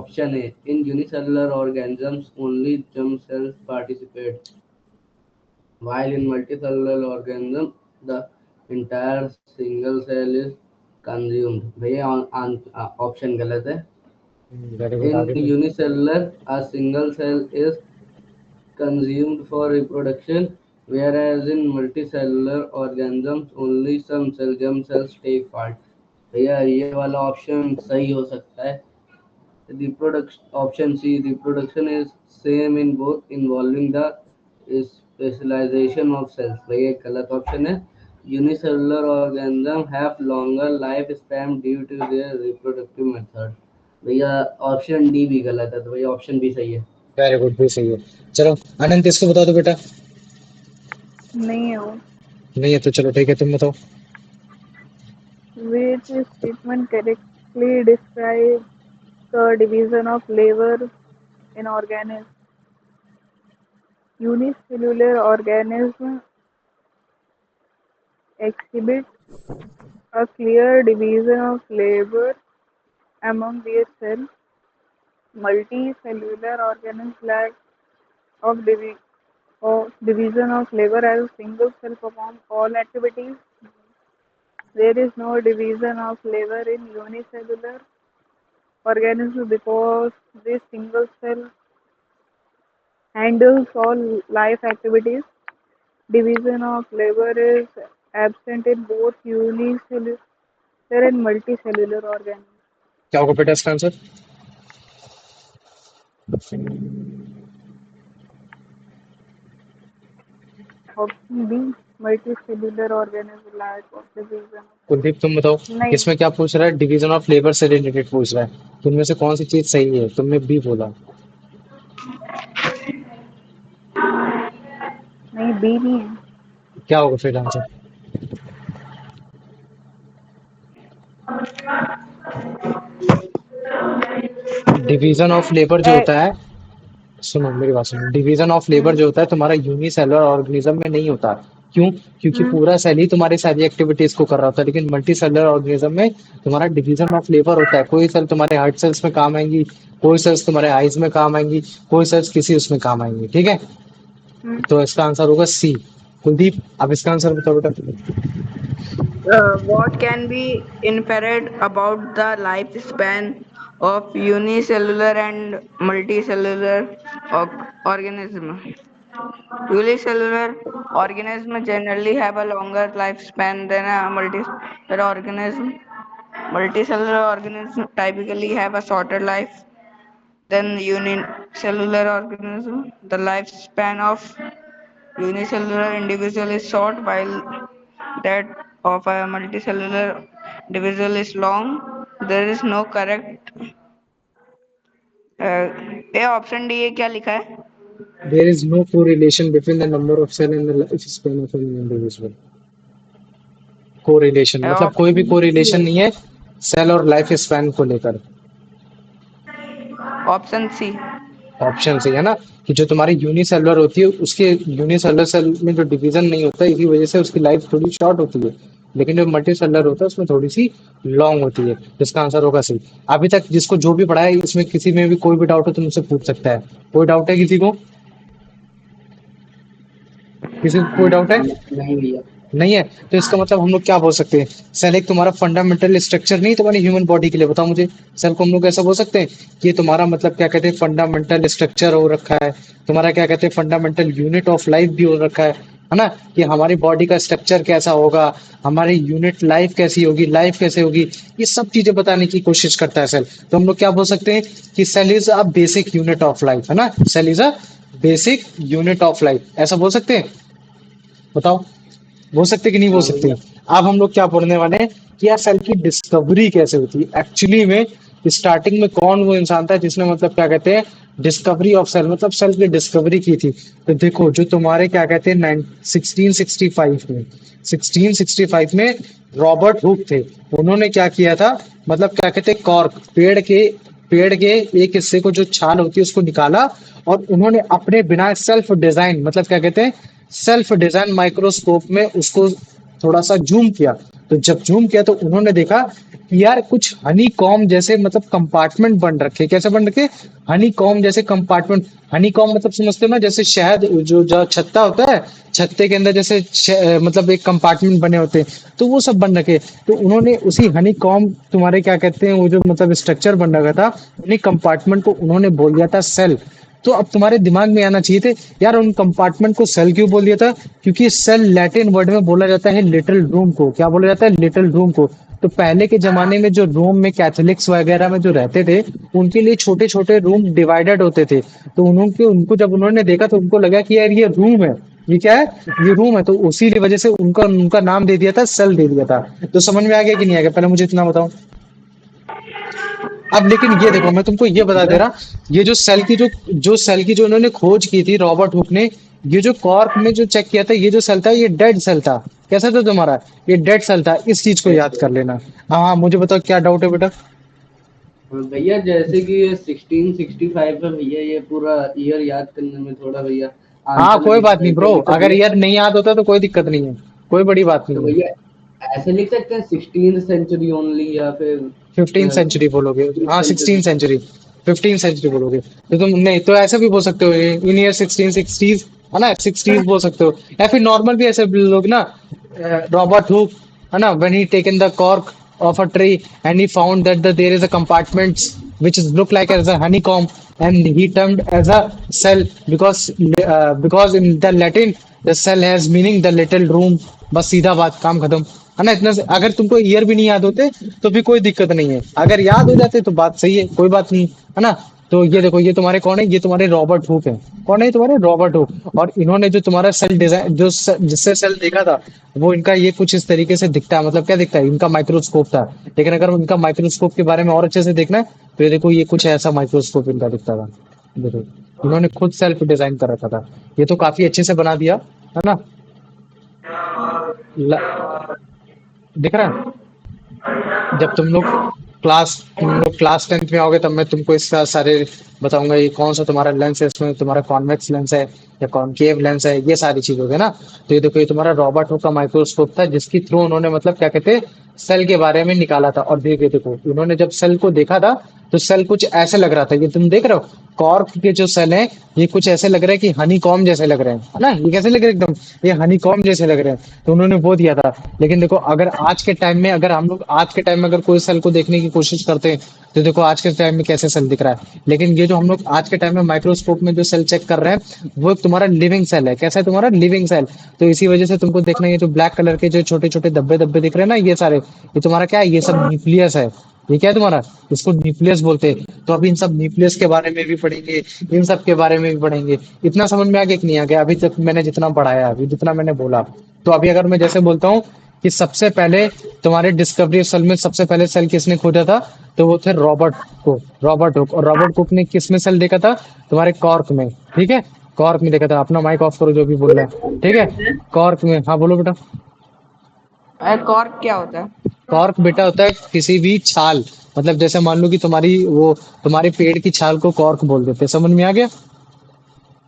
Option A. In unicellular organisms, only germ cells participate, while in multicellular organisms, the entire single cell is consumed. भैया option गलत है। Very good, In आगे बढ़ो। unicellular, a single cell is consumed for reproduction, whereas in multicellular organisms only some germ cells take part. भैया ये वाला option सही हो सकता है। Reproduction option C, reproduction is same in both, involving the specialization of cells। भैया गलत option है। Unicellular organisms have longer lifespan due to their reproductive method। भैया ऑप्शन डी भी गलत है, तो भैया ऑप्शन बी सही है। वेरी गुड, भी सही है। चलो अनंत, इसको बता दो बेटा। नहीं है वो। नहीं है तो चलो ठीक है, तुम बताओ। Which statement correctly describes the division of labor in organisms? Unicellular organisms exhibit a clear division of labor among their cells. Multicellular organisms lack of division of labor as a single cell performs all activities. There is no division of labor in unicellular organisms because this single cell handles all life activities. Division of labor is absent in both unicellular and multicellular organisms. क्या होगा बेटा इसका answer? Option B, multicellular organisms lack of division. Kuldeep तुम बताओ, नहीं इसमें क्या पूछ रहा है? डिवीजन ऑफ लेबर से रिलेटेड पूछ रहा है। तुममें से कौन सी चीज सही है? तुमने बी बोला। नहीं बी नहीं है। क्या होगा फिर आंसर? डिवीजन ऑफ लेबर जो होता है, सुनो मेरी बात सुनो, डिवीजन ऑफ लेबर जो होता है तुम्हारा यूनिसेलुलर ऑर्गेनिज्म में नहीं होता। क्यों? क्योंकि पूरा सेल ही तुम्हारी सारी एक्टिविटीज को कर रहा होता है, लेकिन मल्टी सेलुलर ऑर्गेनिज्म में तुम्हारा डिवीजन ऑफ लेबर होता है। कोई सेल तुम्हारे हार्ट सेल्स में काम आएंगी, कोई सेल्स तुम्हारे आईज में काम आएंगी, कोई सेल्स किसी उसमें काम आएंगी। ठीक है, तो इसका आंसर होगा सी। कुलदीप अब इसका आंसर बताओ बेटा। What can be inferred about the lifespan of unicellular and multicellular organism? Unicellular organisms generally have a longer lifespan than a multicellular organism. Multicellular organisms typically have a shorter life than unicellular organism. The lifespan of unicellular individual is short, while that of a multicellular individual is long. There is no correct. ये option D है, क्या लिखा है? There is no correlation between the number of cell and the life span of an individual. Correlation मतलब कोई भी correlation नहीं है सेल और लाइफ स्पैन को लेकर। Option C. ऑप्शन से है ना, कि जो तुम्हारी यूनिसेलुलर होती है उसके यूनिसेलुलर सेल में जो डिवीजन नहीं होता है, इसी वजह से उसकी लाइफ थोड़ी शॉर्ट होती है, लेकिन जो मल्टी सेलुलर होता है उसमें थोड़ी सी लॉन्ग होती है। इसका आंसर होगा सी। अभी तक जिसको जो भी पढ़ा है इसमें किसी में भी कोई भी डाउट हो तो मुझसे पूछ सकता है। कोई डाउट है किसी को? किसी को कोई डाउट है? नहीं भैया। नहीं है तो इसका मतलब हम लोग क्या बोल सकते हैं? सेल एक तुम्हारा फंडामेंटल स्ट्रक्चर नहीं तुम्हारी ह्यूमन बॉडी के लिए? बताओ मुझे, सेल को हम लोग ऐसा बोल सकते हैं कि ये तुम्हारा मतलब क्या कहते हैं फंडामेंटल स्ट्रक्चर हो रखा है, तुम्हारा क्या कहते हैं फंडामेंटल यूनिट ऑफ लाइफ भी हो रखा है, है ना, कि हमारी बॉडी का स्ट्रक्चर कैसा होगा, हमारी यूनिट लाइफ कैसी होगी, लाइफ कैसे होगी, ये सब चीजें बताने की कोशिश करता है सेल। तो हम लोग क्या बोल सकते हैं कि cell is a basic unit of life, है ना, cell is a basic unit of life, ऐसा बोल सकते हैं? बताओ, बोल सकते कि नहीं बोल हाँ सकते? भैया। अब हम लोग क्या पढ़ने वाले हैं कि यार सेल की डिस्कवरी कैसे होती है एक्चुअली में। स्टार्टिंग में कौन वो इंसान था जिसने मतलब क्या कहते हैं डिस्कवरी ऑफ सेल, मतलब सेल की डिस्कवरी की थी? तो देखो, जो तुम्हारे क्या कहते हैं 1665 में, 1665 में रॉबर्ट हुक थे। उन्होंने क्या किया था, मतलब क्या कहते हैं कॉर्क, पेड़ के एक हिस्से को, जो छाल होती है उसको निकाला, और उन्होंने अपने बिना सेल्फ डिजाइन, मतलब क्या कहते हैं सेल्फ डिजाइन माइक्रोस्कोप में उसको थोड़ा सा जूम किया। तो जब जूम किया तो उन्होंने देखा कि यार कुछ हनी कॉम जैसे मतलब कंपार्टमेंट बन रखे। कैसे बन रखे? हनी कॉम जैसे कंपार्टमेंट। हनी कॉम मतलब समझते हो ना, जैसे शहद जो छत्ता होता है, छत्ते के अंदर जैसे मतलब एक कंपार्टमेंट बने होते हैं, तो वो सब बन रखे। तो उन्होंने उसी हनी कॉम, तुम्हारे क्या कहते हैं वो जो मतलब स्ट्रक्चर बन रखा था, उन्हीं कंपार्टमेंट को उन्होंने बोल दिया था सेल। तो अब तुम्हारे दिमाग में आना चाहिए थे यार उन कंपार्टमेंट को सेल क्यों बोल दिया था? क्योंकि सेल लैटिन वर्ड में बोला जाता है लिटिल रूम को। क्या बोला जाता है? लिटिल रूम को। तो पहले के जमाने में जो रोम में कैथोलिक्स वगैरह में जो रहते थे, उनके लिए छोटे छोटे रूम डिवाइडेड होते थे। तो उन्होंने उनको जब उन्होंने देखा तो उनको लगा कि यार ये रूम है, ये क्या है, ये रूम है। तो उसी वजह से उनका उनका नाम दे दिया था, सेल दे दिया था। तो समझ में आ गया कि नहीं आ गया? पहले मुझे इतना बताओ। अब लेकिन ये देखो, मैं तुमको ये बता दे भैया रहा, ये जो सेल की जो उन्होंने खोज की थी रॉबर्ट हुक ने, ये जो कॉर्क में जो चेक किया था, ये जो सेल था ये डेड सेल था। कैसा था तुम्हारा? ये डेड सेल था। इस चीज को याद कर लेना। हाँ हाँ, मुझे बताओ क्या डाउट है बेटा? भैया जैसे कि ये 1665 है भैया, ये पूरा ईयर याद करने में थोड़ा भैया हाँ आंसर में कोई बात नहीं डिफिकल्टी ब्रो, होगी, तो अगर भैया यार नहीं याद होता तो कोई दिक्कत नहीं है, कोई बड़ी बात तो नहीं है। भैया ऐसे लिख सकते हैं 16th सेंचुरी ओनली, या फिर 15th सेंचुरी बोलोगे? हाँ century. 16th century, 15th century बोलोगे तो तुम नहीं तो ऐसे भी बोल सकते हो इन ईयर 1660s, है ना, 60s बोल सकते हो। या फिर नॉर्मल भी ऐसे लोग ना, रॉबर्ट हुक, है ना, when he taken the cork of a tree and he found that there is a compartments which is look like as a honeycomb, and he termed as a cell because in the Latin the cell has meaning the little room। बस सीधा बात, काम खत्म, है ना। इतना से अगर तुमको ईयर भी नहीं याद होते तो भी कोई दिक्कत नहीं है, अगर याद हो जाते तो बात सही है, कोई बात नहीं, है ना। तो ये देखो, ये तुम्हारे कौन है? ये तुम्हारे रॉबर्ट हुक है। कौन है ये तुम्हारे? Robert Hooke. और इन्होंने जो तुम्हारा सेल डिजाइन जिससे सेल देखा था, वो इनका ये कुछ इस तरीके से दिखता है। मतलब क्या दिखता है? इनका माइक्रोस्कोप था। लेकिन अगर इनका माइक्रोस्कोप के बारे में और अच्छे से देखना है तो ये देखो, ये कुछ ऐसा माइक्रोस्कोप इनका दिखता था। देखो, इन्होंने खुद सेल्फ डिजाइन कर रखा था। ये तो काफी अच्छे से बना दिया, है ना। ल- दिख रहा है? जब तुम लोग क्लास 10th में आओगे तब मैं तुमको इसका सारे बताऊंगा, ये कौन सा तुम्हारा लेंस है, इसमें तुम्हारा कॉन्वेक्स लेंस है या कॉनकेव लेंस है, ये सारी चीज होगी ना। तो ये देखो, ये तुम्हारा रॉबर्ट हुक का माइक्रोस्कोप था जिसकी थ्रू उन्होंने मतलब क्या कहते हैं सेल के बारे में निकाला था। और देखो देखो, उन्होंने जब सेल को देखा था तो सेल कुछ ऐसे लग रहा था, ये तुम देख रहे हो कॉर्क के जो सेल हैं, ये कुछ ऐसे लग रहा है कि हनी कॉम जैसे लग रहे हैं, है ना। ये कैसे लग रहे हैं? एकदम ये हनी कॉम जैसे लग रहे हैं। तो उन्होंने वो दिया था। लेकिन देखो, अगर आज के टाइम में अगर हम लोग आज के टाइम में अगर कोई सेल को देखने की कोशिश करते हैं तो देखो आज के टाइम में कैसे सेल दिख रहा है। लेकिन ये जो हम लोग आज के टाइम में माइक्रोस्कोप में जो सेल चेक कर रहे हैं वो एक तुम्हारा लिविंग सेल है। कैसा है? तुम्हारा लिविंग सेल। तो इसी वजह से तुमको देखना, ये जो ब्लैक कलर के जो छोटे छोटे धब्बे धब्बे दिख रहे हैं ना, ये सारे, ये तुम्हारा क्या है? ये सब न्यूक्लियस है। ये क्या है तुम्हारा? इसको न्यूक्लियस बोलते हैं। तो अभी इन सब न्यूक्लियस के बारे में भी पढ़ेंगे, इन सब के बारे में भी पढ़ेंगे। इतना समझ में आ गया कि नहीं आ गया? अभी तक मैंने जितना पढ़ाया, अभी जितना मैंने बोला। तो अभी अगर मैं जैसे बोलता हूँ कि सबसे पहले तुम्हारे डिस्कवरी ऑफ सेल में सबसे पहले सेल किसने खोजा था, तो वो थे रॉबर्ट हुक। और रॉबर्ट कुक ने किस में सेल देखा था? तुम्हारे कॉर्क में। ठीक है, कॉर्क में देखा था। अपना माइक ऑफ करो जो भी बोल रहा है, ठीक है। कॉर्क में, हाँ बोलो बेटा। कॉर्क क्या होता है? कॉर्क बेटा होता है किसी भी छाल, मतलब जैसे मान लो कि तुम्हारे पेड़ की छाल को कॉर्क बोल देते हैं। समझ में आ गया?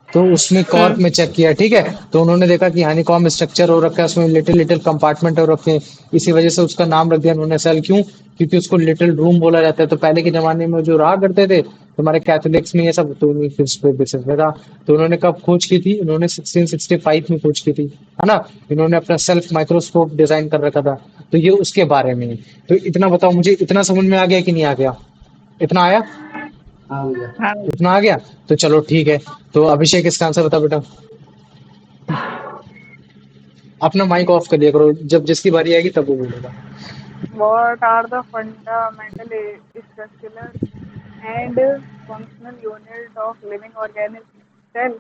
तो उसमें कॉर्क में चेक किया, ठीक है। तो उन्होंने देखा कि हनीकॉम स्ट्रक्चर हो रखा है, उसमें लिटिल लिटिल कंपार्टमेंट हो रखे हैं। इसी वजह से उसका नाम रख दिया उन्होंने सेल। क्यों? क्योंकि उसको लिटिल रूम बोला जाता है। तो पहले के जमाने में जो रहा करते थे तुम्हारे कैथोलिक्स में, ये सब तो उन्हीं के इस पे बेसिस पे था। तो उन्होंने कब खोज की थी? उन्होंने 1665 में खोज की थी, है ना। इन्होंने अपना सेल्फ माइक्रोस्कोप डिजाइन कर रखा था। तो ये उसके बारे में है। तो इतना बताओ, मुझे इतना समझ में आ गया कि नहीं आ गया? इतना आया? हाँ भैया। हाँ। इतना आ गया? तो चलो ठीक है। तो अभिषेक इसका आंसर बता बेटा। अपना माइक ऑफ कर लिया करो, जब जिसकी बारी आएगी तब वो बोलेगा। What are the fundamental structural and functional unit of living organism? Cell.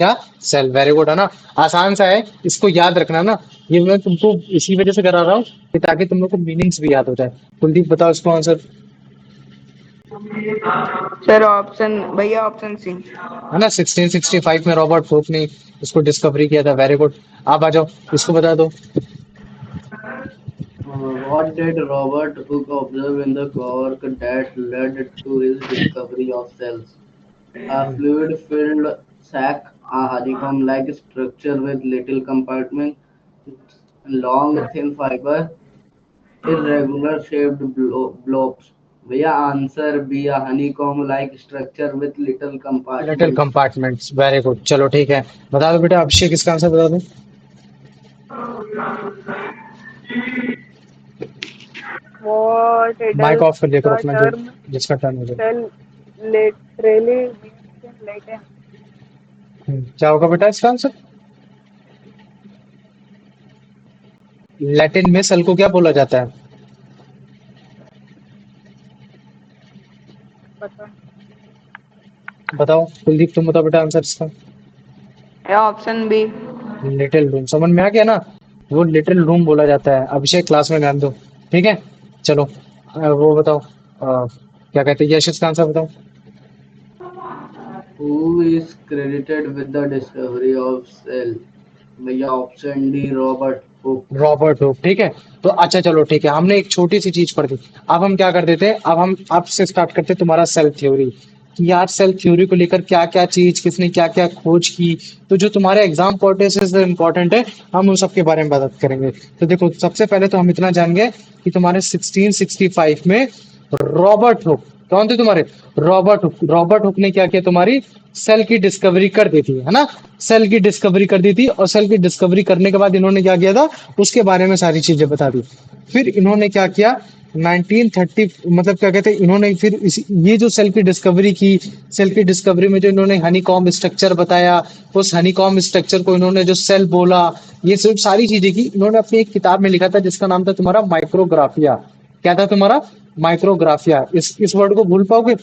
क्या? सेल, वेरी गुड है ना। आसान सा है, इसको याद रखना ना। ये मैं तुमको इसी वजह से करा रहा हूँ कि ताकि तुम लोग को मीनिंग्स भी याद हो जाए। कुलदीप बताओ इसको आंसर। सर ऑप्शन भैया ऑप्शन सी। है ना, 1665 में रॉबर्ट हुक ने इसको डिस्कवरी किया था। Very good. आप आ जाओ, इसको बता दो। What did Robert Hooke observe in the cork that led to his discovery of cells? A fluid-filled sac, a honeycomb-like structure with little compartments, long thin fiber, irregular shaped blobs. भैया answer B, a honeycomb-like structure with little little compartments. Compartments, very good. चलो ठीक है, बता दो बेटा। अभिषेक इसका answer बता दो। What माइक does ऑफ कर लिया करो the अपना, जो term जिसका टर्न हो जाए। cell literally means in Latin? क्या होगा बेटा इसका आंसर? लैटिन में सेल को क्या बोला जाता है? पता नहीं। बताओ कुलदीप, तुम बताओ बेटा आंसर इसका। Option B. लिटिल रूम, समझ में आ गया ना? वो लिटिल रूम बोला जाता है। अभिषेक क्लास में ध्यान दो, ठीक है? चलो वो बताओ, क्या कहते हैं, यश इसका आंसर बताओ। Who is credited with the discovery of cell? भैया option D, Robert Hooke. Robert Hooke, ठीक है। तो अच्छा चलो ठीक है, हमने एक छोटी सी चीज पढ़ दी। अब हम क्या कर देते हैं, अब हम आपसे स्टार्ट करते हैं तुम्हारा सेल थ्योरी। कि यार सेल थ्योरी को लेकर क्या क्या चीज, किसने क्या क्या खोज की। तो जो तुम्हारे एग्जाम पॉइंट से इम्पोर्टेंट है, हम उन सब के बारे में बात करेंगे। तो देखो, सबसे पहले तो हम इतना जान गए कि तुम्हारे 1665 में रॉबर्ट हुक, कौन थे तुम्हारे? Robert Hooke. रॉबर्ट हुक ने क्या किया, तुम्हारी सेल की डिस्कवरी कर दी थी, है ना? सेल की डिस्कवरी कर दी थी, और सेल की डिस्कवरी करने के बाद इन्होंने क्या किया था, उसके बारे में सारी चीजें बता दी। फिर इन्होंने क्या किया, 1930, मतलब क्या कहते हैं, इन्होंने फिर ये जो सेल की डिस्कवरी की, सेल की डिस्कवरी में जो इन्होंने हनीकॉम्ब स्ट्रक्चर बताया, उस हनीकॉम्ब स्ट्रक्चर को इन्होंने जो सेल बोला, ये सब सारी चीजें की इन्होंने अपनी एक किताब में लिखा था, जिसका नाम था तुम्हारा माइक्रोग्राफिया। क्या था तुम्हारा? माइक्रोग्राफिया। इस वर्ड को भूल पाओगे?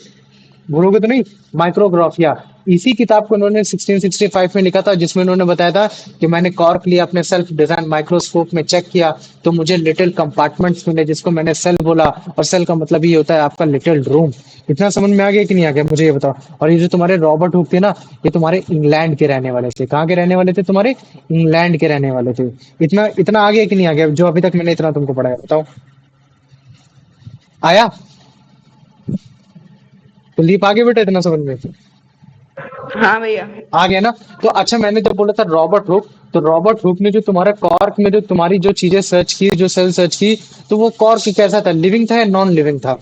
भूलोगे तो नहीं? माइक्रोग्राफिया। इसी किताब को उन्होंने 1665 में लिखा था, जिसमें उन्होंने बताया था कि मैंने कॉर्क लिया, अपने सेल्फ डिजाइन माइक्रोस्कोप में चेक किया, तो मुझे लिटिल कंपार्टमेंट्स मिले, जिसको मैंने सेल बोला। और सेल का मतलब ये होता है आपका लिटिल रूम। इतना समझ में आ गया कि नहीं आ गया, मुझे ये बताओ। और ये जो तुम्हारे रॉबर्ट हुक थे ना, ये तुम्हारे इंग्लैंड के रहने वाले थे। कहाँ के रहने वाले थे तुम्हारे? इंग्लैंड के रहने वाले थे। इतना इतना आ गया कि नहीं आ गया, जो अभी तक मैंने इतना तुमको पढ़ाया? बताओ, आया? कुलदीप आगे बेटा, इतना समझ में हाँ भैया। आ गया ना? तो अच्छा, मैंने जो बोला था रॉबर्ट हुक, तो रॉबर्ट हुक ने जो तुम्हारा कॉर्क में जो तुम्हारी जो चीजें सर्च की, जो सेल सर्च की, तो वो कॉर्क कैसा था, लिविंग था या नॉन लिविंग था?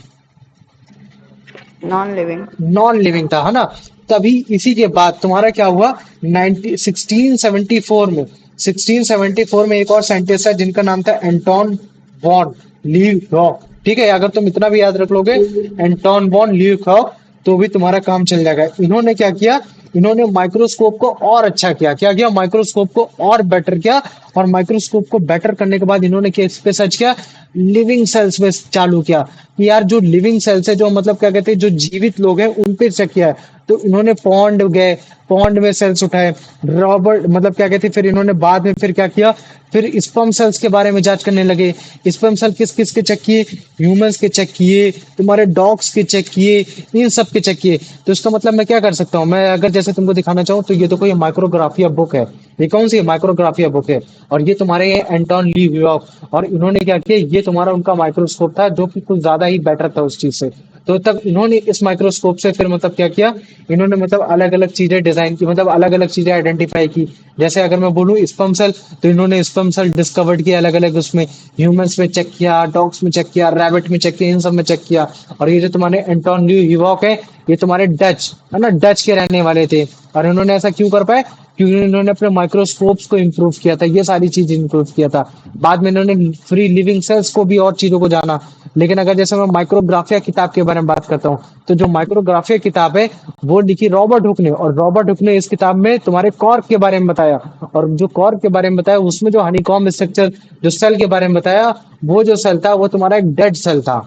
Non living. नॉन लिविंग था, है ना? तभी इसी के बाद तुम्हारा क्या हुआ, 1674 में, 1674 में एक और साइंटिस्ट है जिनका नाम था एंटोन वॉन ल्यूकॉक। ठीक है, अगर तुम इतना भी याद रख लोगे, एंटोन वॉन ल्यूकॉक, तो भी तुम्हारा काम चल जाएगा। इन्होंने क्या किया, इन्होंने माइक्रोस्कोप को और अच्छा किया। क्या किया? माइक्रोस्कोप को और बेटर किया। और माइक्रोस्कोप को बेटर करने के बाद इन्होंने किस पे सर्च किया, लिविंग सेल्स में चालू किया। कि यार जो लिविंग सेल्स है, जो मतलब क्या कहते हैं, जो जीवित लोग हैं, उन पे चेक किया है। तो इन्होंने पॉन्ड गए, पॉन्ड में सेल्स उठाए। रॉबर्ट मतलब क्या कहते हैं, फिर इन्होंने बाद में फिर क्या किया, फिर स्पर्म सेल्स के बारे में जांच करने लगे। स्पर्म सेल किस किस के चेक किए, ह्यूमंस के चेक किए, तुम्हारे डॉग्स के चेक किए, इन सब के चेक किए। तो इसका मतलब मैं क्या कर सकता हूँ, मैं अगर जैसे तुमको दिखाना चाहूँ, तो ये देखो, ये माइक्रोग्राफिया बुक है। ये कौन सी माइक्रोग्राफिया बुक है? और ये तुम्हारे एंटोन ली व्यूऑफ। और इन्होंने क्या किया, ये तुम्हारा उनका माइक्रोस्कोप था, जो कि कुछ ज्यादा ही बेटर था उस चीज से। तो तब इन्होंने इस माइक्रोस्कोप से फिर मतलब क्या किया, इन्होंने मतलब अलग अलग चीजें डिजाइन की, मतलब अलग अलग चीजें आइडेंटिफाई की। जैसे अगर मैं बोलूँ स्पर्म सेल, तो इन्होंने स्पर्म सेल डिस्कवर्ड किया अलग अलग, उसमें ह्यूमंस में चेक किया, डॉग्स में चेक किया, रैबिट में चेक किया, इन सब में चेक किया। और ये जो तुम्हारे एंटोन ल्यू ह्यूवॉक है, ये तुम्हारे डच है ना, डच के रहने वाले थे। और इन्होंने ऐसा क्यों कर पाए, क्योंकि इन्होंने अपने माइक्रोस्कोप्स को इम्प्रूव किया था, ये सारी चीजें इम्प्रूव किया था। बाद में इन्होंने फ्री लिविंग सेल्स को भी और चीजों को जाना। लेकिन अगर जैसे मैं माइक्रोग्राफिया किताब के बारे में बात करता हूँ, तो जो माइक्रोग्राफिया किताब है वो लिखी रॉबर्ट हुक ने, और रॉबर्ट हुक ने इस किताब में तुम्हारे कॉर्क के बारे में बताया। और जो कॉर्क के बारे में बताया उसमें जो हनीकॉम्ब स्ट्रक्चर, जो सेल के बारे में बताया, वो जो सेल था वो तुम्हारा एक डेड सेल था।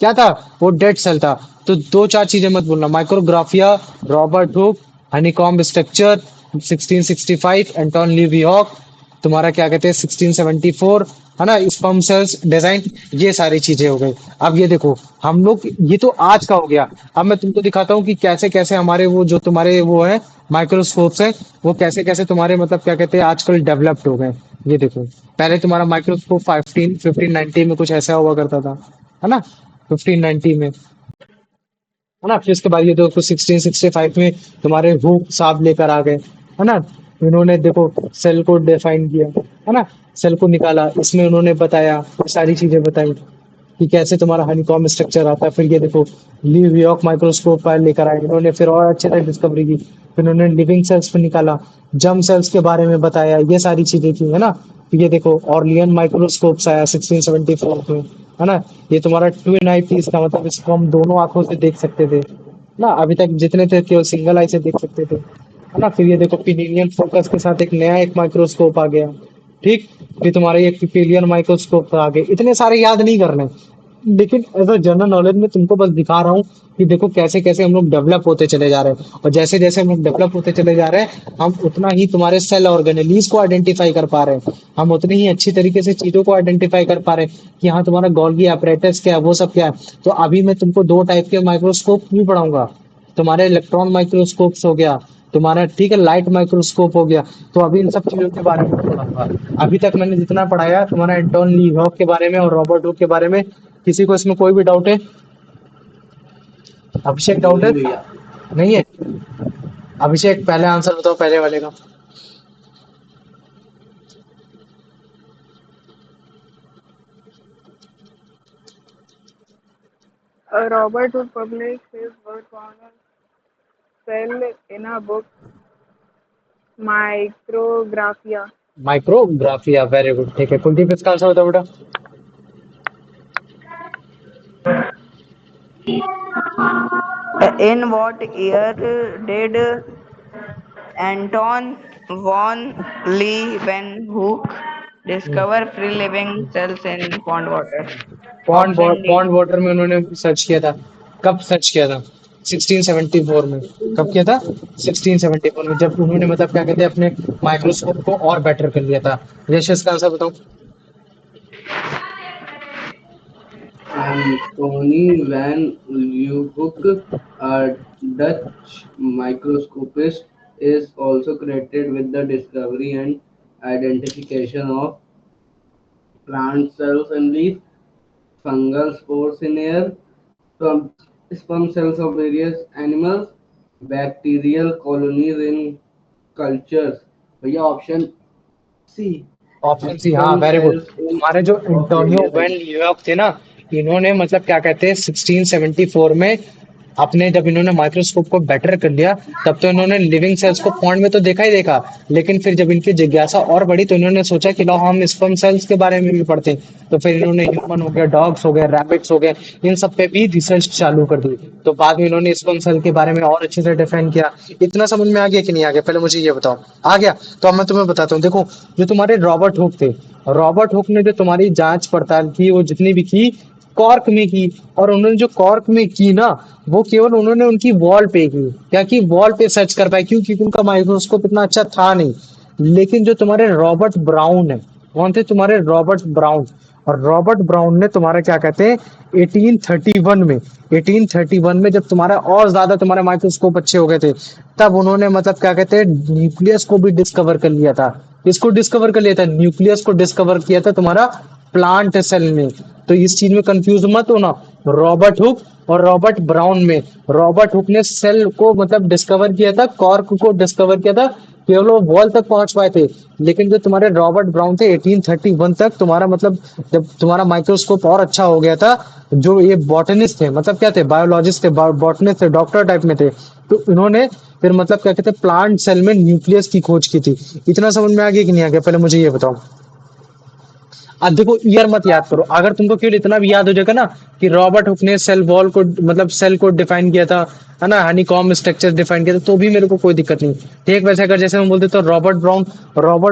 क्या था? वो डेड सेल था। तो दो चार चीजें मत भूलना, micrographia, Robert Hooke, honeycomb structure, 1665 Anton Leeuwenhoek, तुम्हारा क्या कहते हैं 1674, है ना, स्पर्म सेल्स डिजाइन, ये सारी चीजें हो गई। अब ये देखो, हम लोग, ये तो आज का हो गया। अब मैं तुमको दिखाता हूँ कि कैसे कैसे हमारे वो जो तुम्हारे वो है माइक्रोस्कोप्स हैं, वो कैसे कैसे तुम्हारे मतलब क्या कहते हैं आजकल डेवलप्ड हो गए। ये देखो, पहले तुम्हारा माइक्रोस्कोप 1590 में कुछ ऐसा हुआ करता था, है ना, 1590 में, है ना। फिर उसके बाद ये देखो 1665 में तुम्हारे हुक साहब लेकर आ गए, है ना। इन्होंने देखो सेल को डिफाइन किया, है ना, सेल को निकाला, इसमें उन्होंने बताया, ये सारी चीजें बताई कि कैसे तुम्हारा हनीकॉम्ब स्ट्रक्चर आता है। फिर ये देखो लीवियॉक माइक्रोस्कोप पर लेकर आए इन्होंने, फिर और अच्छे से डिस्कवरी की। फिर उन्होंने लिविंग सेल्स पर निकाला, जर्म सेल्स के बारे में बताया, ये सारी चीजें की, है ना। फिर ये देखो ऑर्लियन माइक्रोस्कोप्स आया 1674 में, है ना। ये तुम्हारा ट्विन आई पीस का मतलब इसको हम दोनों आंखों से देख सकते थे ना, अभी तक जितने थे केवल सिंगल आई से देख सकते थे, है ना। फिर ये देखो पिनीनियन फोकस के साथ एक नया एक माइक्रोस्कोप आ गया, ठीक। फिर तुम्हारे ये पिपीलियन माइक्रोस्कोप आ गए, इतने सारे याद नहीं करने, लेकिन एज अ जनरल नॉलेज में तुमको बस दिखा रहा हूँ कि देखो कैसे कैसे हम लोग डेवलप होते चले जा रहे हैं। और जैसे जैसे हम लोग डेवलप होते चले जा रहे हैं, हम उतना ही तुम्हारे सेल ऑर्गेनेलीज को आइडेंटिफाई कर पा रहे हैं, हम उतनी ही अच्छी तरीके से चीजों को आइडेंटिफाई कर पा रहे हैं कि हाँ तुम्हारा गोल्गी apparatus क्या है, वो सब क्या है। तो अभी मैं तुमको दो टाइप के माइक्रोस्कोप भी पढ़ाऊंगा, तुम्हारे इलेक्ट्रॉन माइक्रोस्कोप्स हो गया, तुम्हारा ठीक है लाइट माइक्रोस्कोप हो गया। तो अभी इन सब चीजों के बारे में पढ़ाऊंगा। अभी तक मैंने जितना पढ़ाया तुम्हारा एंटोन लीवॉक के बारे में और रॉबर्ट हुक के बारे में, किसी को इसमें कोई भी डाउट है? अभिषेक डाउट है? नहीं भैया। नहीं है? अभिषेक पहले आंसर बताओ पहले वाले का। Robert would publish his work on a cell in a book, Micrographia. Micrographia, very good, ठीक है। कुलदीप इसका आंसर बताओ बेटा। In what year did Anton von Leeuwenhoek discover free living cells in pond water? Option D. Pond water में उन्होंने search किया था। कब सर्च किया था? 1674 में। कब किया था? 1674 में, जब उन्होंने मतलब क्या कहते हैं अपने माइक्रोस्कोप को और बेटर कर लिया था। यश का आंसर बताओ। Anthony van Leeuwenhoek, a Dutch microscopist, is also credited with the discovery and identification of plant cells in leaf, fungal spores in air, sperm, sperm cells of various animals, bacterial colonies in cultures. भैया option सी, option C, हाँ sperm very good. cells in हमारे जो of Antonio various when animals. ल्यूयॉक थे ना, इन्होंने मतलब क्या कहते हैं 1674 में अपने जब इन्होंने माइक्रोस्कोप को बेटर कर लिया, तब तो इन्होंने लिविंग सेल्स को पॉन्ड में तो देखा ही देखा, लेकिन फिर जब इनकी जिज्ञासा और बढ़ी तो इन्होंने सोचा कि लो हम स्पर्म सेल्स के बारे में भी पढ़ते हैं। तो फिर इन्होंने ह्यूमन हो गया, डॉग्स हो गए, रैबिट्स हो गए, इन सब पे भी रिसर्च चालू कर दी। तो बाद में इन्होंने स्पर्म सेल के बारे में और अच्छे से डिफाइन किया। इतना समझ में आ गया कि नहीं आ गया? पहले मुझे ये बताओ। आ गया? तो अब मैं तुम्हें बताता हूँ। देखो, जो तुम्हारे रॉबर्ट हुक थे, रॉबर्ट हुक ने जो तुम्हारी जांच पड़ताल की वो जितनी भी की, कॉर्क में की। और उन्होंने जो कॉर्क में की ना, वो केवल उन्होंने उनकी वॉल पे की। क्या की? वॉल पे सर्च कर पाए, क्यों? क्योंकि उनका माइक्रोस्कोप इतना अच्छा था नहीं। लेकिन जो तुम्हारे रॉबर्ट ब्राउन है, कौन थे तुम्हारे? Robert brown. और रॉबर्ट ब्राउन ने तुम्हारा क्या कहते हैं 1831 में, 1831 में जब तुम्हारा और ज्यादा तुम्हारे माइक्रोस्कोप अच्छे हो गए थे, तब उन्होंने मतलब क्या कहते हैं न्यूक्लियस को भी डिस्कवर कर लिया था। इसको डिस्कवर कर लिया था, न्यूक्लियस को डिस्कवर किया था तुम्हारा प्लांट सेल में। तो इस चीज में कंफ्यूज मत होना, रॉबर्ट हुक और रॉबर्ट ब्राउन में। रॉबर्ट हुक ने सेल को मतलब डिस्कवर किया था, कॉर्क को डिस्कवर किया था, केवल वो वॉल तक पहुंच पाए थे। लेकिन जो तुम्हारे रॉबर्ट ब्राउन थे 1831 तक तुम्हारा मतलब जब तुम्हारा माइक्रोस्कोप और अच्छा हो गया था, जो ये बॉटनिस्ट थे, मतलब क्या थे, बायोलॉजिस्ट थे, बॉटनिस्ट थे, डॉक्टर टाइप में थे, तो इन्होंने फिर मतलब क्या कहते हैं प्लांट सेल में न्यूक्लियस की खोज की थी। इतना समझ में आ गया कि नहीं आ गया, पहले मुझे ये बताओ। अब देखो ईयर मत याद करो, अगर तुमको केवल इतना भी याद हो जाएगा ना कि रॉबर्ट हुक ने सेल वॉल को मतलब सेल को डिफाइन किया था, है ना, हनीकॉम्ब स्ट्रक्चर डिफाइन किया था, तो भी मेरे को कोई दिक्कत नहीं। ठीक वैसे अगर जैसे हम बोलते तो रॉबर्ट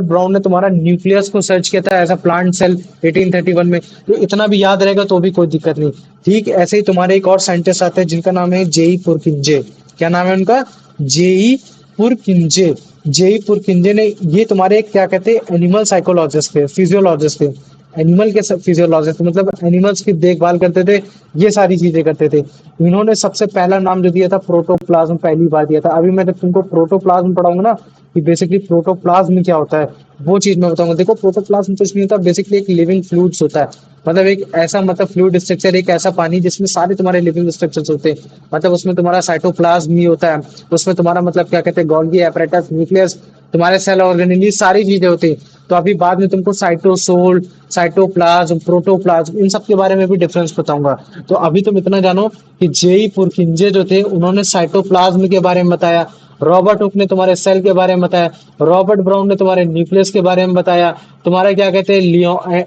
ब्राउन ने तुम्हारा न्यूक्लियस को सर्च किया था एज अ प्लांट सेल 1831 में, तो इतना भी याद रहेगा तो भी कोई दिक्कत नहीं। ठीक ऐसे ही तुम्हारे एक और साइंटिस्ट आते हैं जिनका नाम है जेई पुरकिंजे। क्या नाम है उनका? जेई पुरकिंजे। जेई पुरकिंजे ने, ये तुम्हारे क्या कहते हैं एनिमल साइकोलॉजिस्ट थे, फिजियोलॉजिस्ट थे, एनिमल के फिजियोलॉजिस्ट, मतलब एनिमल्स की देखभाल करते थे, ये सारी चीजें करते थे। इन्होंने सबसे पहला नाम जो दिया था प्रोटोप्लाज्म, पहली बार दिया था। अभी मैं जब तुमको प्रोटोप्लाज्म पढ़ाऊंगा ना कि बेसिकली प्रोटोप्लाज्म क्या होता है, वो चीज मैं बताऊंगा। देखो प्रोटोप्लाज्म कुछ नहीं होता, बेसिकली एक लिविंग फ्लूइड्स होता है, मतलब एक ऐसा मतलब फ्लूइड स्ट्रक्चर, एक ऐसा पानी जिसमें सारे तुम्हारे लिविंग स्ट्रक्चर्स होते हैं। मतलब उसमें तुम्हारा साइटोप्लाज्म भी होता है, उसमें तुम्हारा मतलब क्या कहते हैं गोल्गी एपरेटस, न्यूक्लियस, तुम्हारे सेल ऑर्गेनेल, सारी चीजें होती हैं। तो अभी बाद में तुमको साइटोसोल, साइटोप्लाज्म, प्रोटोप्लाज्म, इन सब के बारे में भी डिफरेंस बताऊंगा। तो अभी तुम इतना जानो कि जेई पुरकिंजे जो थे उन्होंने साइटोप्लाज्म के बारे में बताया, रॉबर्ट हुक ने तुम्हारे सेल के बारे में बताया, रॉबर्ट ब्राउन ने तुम्हारे न्यूक्लियस के बारे में बताया, तुम्हारे क्या कहते हैं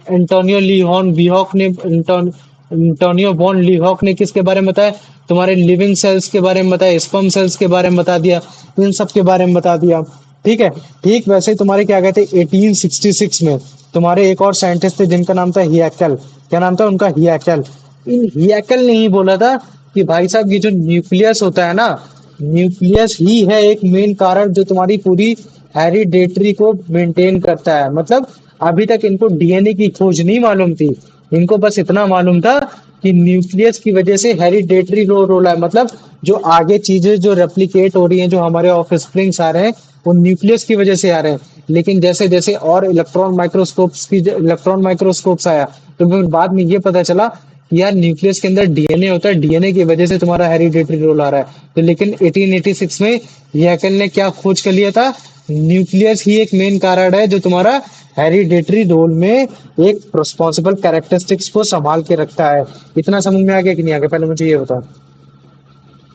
एंटोनियो लीहॉन बीहॉक ने एंटोनियो वॉन लीहॉक ने किसके बारे में बताया? तुम्हारे लिविंग सेल्स के बारे में बताया, स्पर्म सेल्स के बारे में बता दिया, इन सब के बारे में बता दिया। ठीक है। ठीक वैसे ही तुम्हारे क्या कहते हैं 1866 में तुम्हारे एक और साइंटिस्ट थे जिनका नाम था हियैकेल। क्या नाम था उनका? हियैकेल। इन हियैकेल ने ही बोला था कि भाई साहब ये जो न्यूक्लियस होता है ना, न्यूक्लियस ही है एक मेन कारण जो तुम्हारी पूरी हेरिडेटरी को मेंटेन करता है। मतलब अभी तक इनको डीएनए की खोज नहीं मालूम थी, इनको बस इतना मालूम था कि न्यूक्लियस की वजह से हेरिडेटरी रोल है, मतलब जो आगे चीजें जो रेप्लिकेट हो रही हैं, जो हमारे ऑफस्प्रिंग्स आ रहे हैं, वो न्यूक्लियस की वजह से आ रहे हैं। लेकिन जैसे जैसे और इलेक्ट्रॉन माइक्रोस्कोप्स आया, तो फिर बाद में ये पता चला कि यार न्यूक्लियस के अंदर डीएनए होता है, डीएनए की वजह से तुम्हारा हेरिडेटरी रोल आ रहा है। तो लेकिन 1886 में हैकेल ने क्या खोज कर लिया था? न्यूक्लियस ही एक मेन कारण है जो तुम्हारा हेरिडेटरी रोल में एक रिस्पॉन्सिबल कैरेक्टरिस्टिक्स को संभाल के रखता है। इतना समझ में आ गया कि नहीं आ गया, पहले मुझे ये बताओ।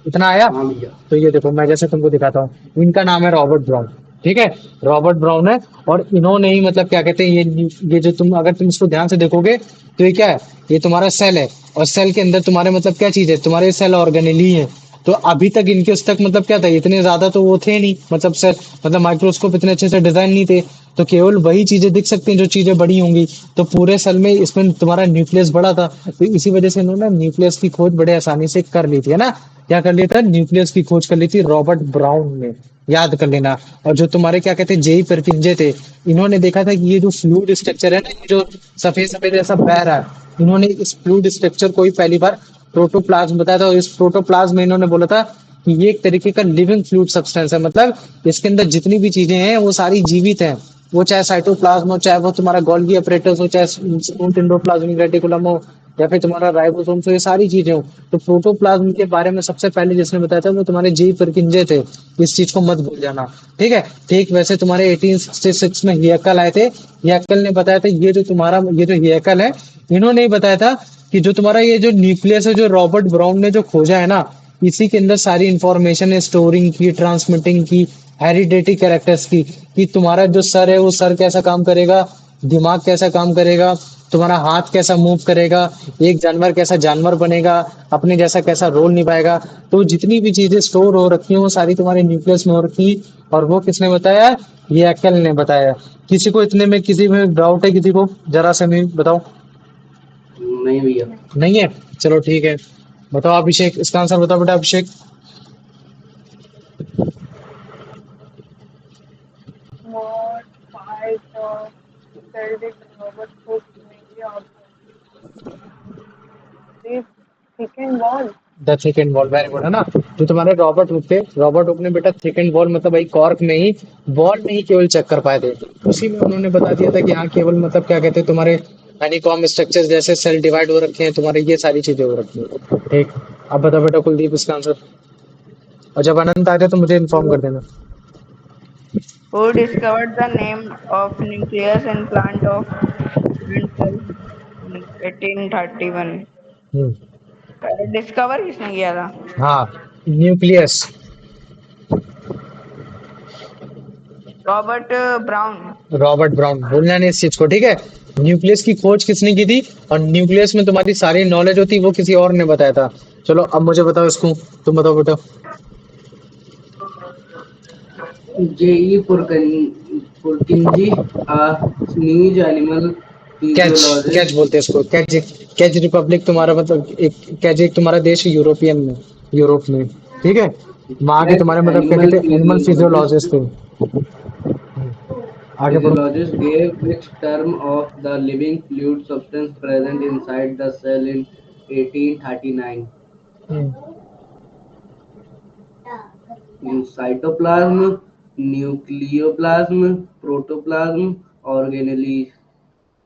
इतना आया? हाँ भैया। तो ये देखो मैं जैसे तुमको दिखाता हूँ, इनका नाम है रॉबर्ट ब्राउन। ठीक है, रॉबर्ट ब्राउन है, और इन्होंने ही मतलब क्या कहते हैं ये जो तुम अगर तुम इसको ध्यान से देखोगे तो ये क्या है, ये तुम्हारा सेल है, और सेल के अंदर तुम्हारे मतलब क्या चीज है, तुम्हारे सेल ऑर्गेनेल ही है। तो अभी तक इनके उस तक मतलब क्या था, इतने ज्यादा तो वो थे नहीं, मतलब सेल मतलब माइक्रोस्कोप इतने अच्छे से डिजाइन नहीं थे, तो केवल वही चीजें दिख सकती हैं जो चीजें बड़ी होंगी। तो पूरे सेल में इसमें तुम्हारा न्यूक्लियस बड़ा था, तो इसी वजह से इन्होंने न्यूक्लियस की खोज बड़े आसानी से कर ली थी, है ना। क्या कर लिया था? न्यूक्लियस की खोज कर ली थी रॉबर्ट ब्राउन ने, याद कर लेना। और जो तुम्हारे क्या कहते हैं जेई परकिंजे थे, इन्होंने देखा था कि ये जो फ्लूइड स्ट्रक्चर है ना, ये जो सफेद सफेद ऐसा बह रहा है, इन्होंने इस फ्लूइड स्ट्रक्चर को ही पहली बार प्रोटोप्लाज्म बताया था। और इस प्रोटोप्लाज्म में इन्होंने बोला था कि ये एक तरीके का लिविंग फ्लूइड सब्सटेंस है, मतलब इसके अंदर जितनी भी चीजें हैं वो सारी जीवित हैं। वो चाहे साइटोप्लाज्म हो, चाहे वो तुम्हारा गोल्गी अपरेटस हो, चाहे स्मूथ एंडोप्लाज्मिक रेटिकुलम हो, या फिर तुम्हारा राइबोसोम, तो ये सारी चीजें हो। तो प्रोटोप्लाज्म के बारे में सबसे पहले जिसने बताया था वो तुम्हारे जी परकिंजे थे, इस चीज को मत भूल जाना। ठीक है। ठीक वैसे तुम्हारे 1866 में हियकल आए थे, हियकल ने बताया था ये जो तुम्हारा ये जो हियकल है, इन्होंने ही बताया था कि जो तुम्हारा ये जो न्यूक्लियस है जो रॉबर्ट ब्राउन ने जो खोजा है ना, इसी के अंदर सारी इंफॉर्मेशन है स्टोरिंग की, ट्रांसमिटिंग की, हेरिडेटरी कैरेक्टर्स की, कि तुम्हारा जो सर है वो सर कैसा काम करेगा, दिमाग कैसा काम करेगा, तुम्हारा हाथ कैसा मूव करेगा, एक जानवर कैसा जानवर बनेगा, अपने जैसा कैसा रोल निभाएगा। तो जितनी भी चीजें स्टोर हो रखी हैं वो सारी तुम्हारे न्यूक्लियस में हो रखी हैं। और वो किसने बताया? ये एक्ल ने बताया। किसी को इतने में किसी में डाउट है? किसी को जरा से मैं बताओ। नहीं भैया। नहीं है? चलो ठीक है, बताओ अभिषेक, इसका आंसर बताओ बेटा अभिषेक। What part of cell did Robert Hooke mainly observe? This thickened wall. The thick and wall, very good, है ना। जो तुम्हारे रॉबर्ट हुक थे, रॉबर्ट हुक ने बेटा थिक एंड वॉल मतलब भाई कॉर्क में ही, वॉल में ही केवल चेक कर पाए थे। उसी में उन्होंने बता दिया था कि हाँ केवल मतलब क्या कहते हैं तुम्हारे हनीकॉम्ब स्ट्रक्चर जैसे सेल डिवाइड हो रखे हैं तुम्हारे, ये सारी चीजें हो रखी हैं। ठीक। अब बताओ बेटा कुलदीप इसका आंसर, और जब अनंत आ जाए तो मुझे इन्फॉर्म कर देना। Who discovered the name of nucleus in plant cell in 1831? Hmm. Discover किसने किया था? हाँ, nucleus. Robert brown. Robert brown, भूलना नहीं इस चीज को, ठीक है। न्यूक्लियस की खोज किसने की थी, और न्यूक्लियस में तुम्हारी सारी नॉलेज होती वो किसी और ने बताया था। चलो अब मुझे बताओ इसको, तुम बताओ बेटा। J.E. Purkinje, a sneeze animal catch, physiologist. Catch बोलते हैं इसको, कैच। कैच रिपब्लिक तुम्हारा मतलब एक कैच, एक तुम्हारा देश है यूरोपियन में, यूरोप में, ठीक है। वहां के That तुम्हारे मतलब क्या animal कहते हैं, एनिमल physiologist फिजियोलॉजिस्ट थे। आगे बढ़ो। physiologist gave its term of the living fluid substance present inside the cell in 1839. Hmm, Cytoplasm, nucleoplasm, protoplasm, organelles.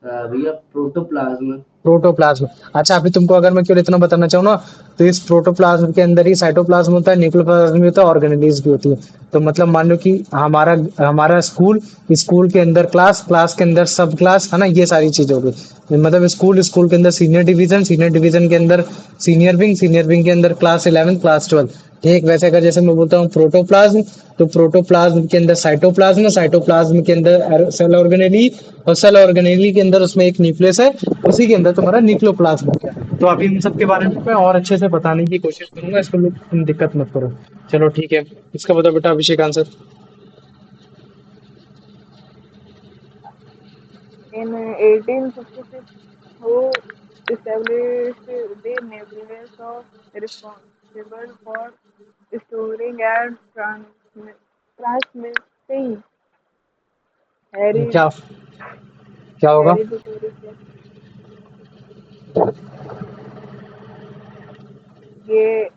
भैया प्रोटोप्लाज्म। प्रोटोप्लाज्म। अच्छा अभी तुमको अगर मैं केवल इतना बताना चाहूँ ना, तो इस प्रोटोप्लाज्म के अंदर ही साइटोप्लाज्म होता है, न्यूक्लियोप्लाज्म भी होता है, ऑर्गेनेलीज भी होती है। तो मतलब मान लो कि हमारा हमारा स्कूल, स्कूल के अंदर क्लास, क्लास के अंदर सब क्लास, है ना, ये सारी चीजें हो गई। मतलब स्कूल, स्कूल के अंदर सीनियर डिवीजन, सीनियर डिवीजन के अंदर सीनियर विंग, सीनियर विंग के अंदर क्लास 11, क्लास 12। ठीक वैसे अगर जैसे मैं बोलता हूँ प्रोटोप्लाज्म, तो प्रोटोप्लाज्म के अंदर साइटोप्लाज्म, साइटोप्लाज्म के अंदर सेल ऑर्गेनेली, और सेल ऑर्गेनेली के अंदर उसमें एक न्यूक्लियस है, उसी के अंदर तुम्हारा न्यूक्लियोप्लाज्म हो गया। तो अभी इन सब के बारे में मैं और अच्छे से बताने की कोशिश करूंगा, इसको लोग तुम दिक्कत मत करो। चलो ठीक है, इसका बताओ बेटा अभिषेक answer. In 1856, who established the nucleus of responsible for storing and transmitting क्या क्या होगा? hereditary flux? ये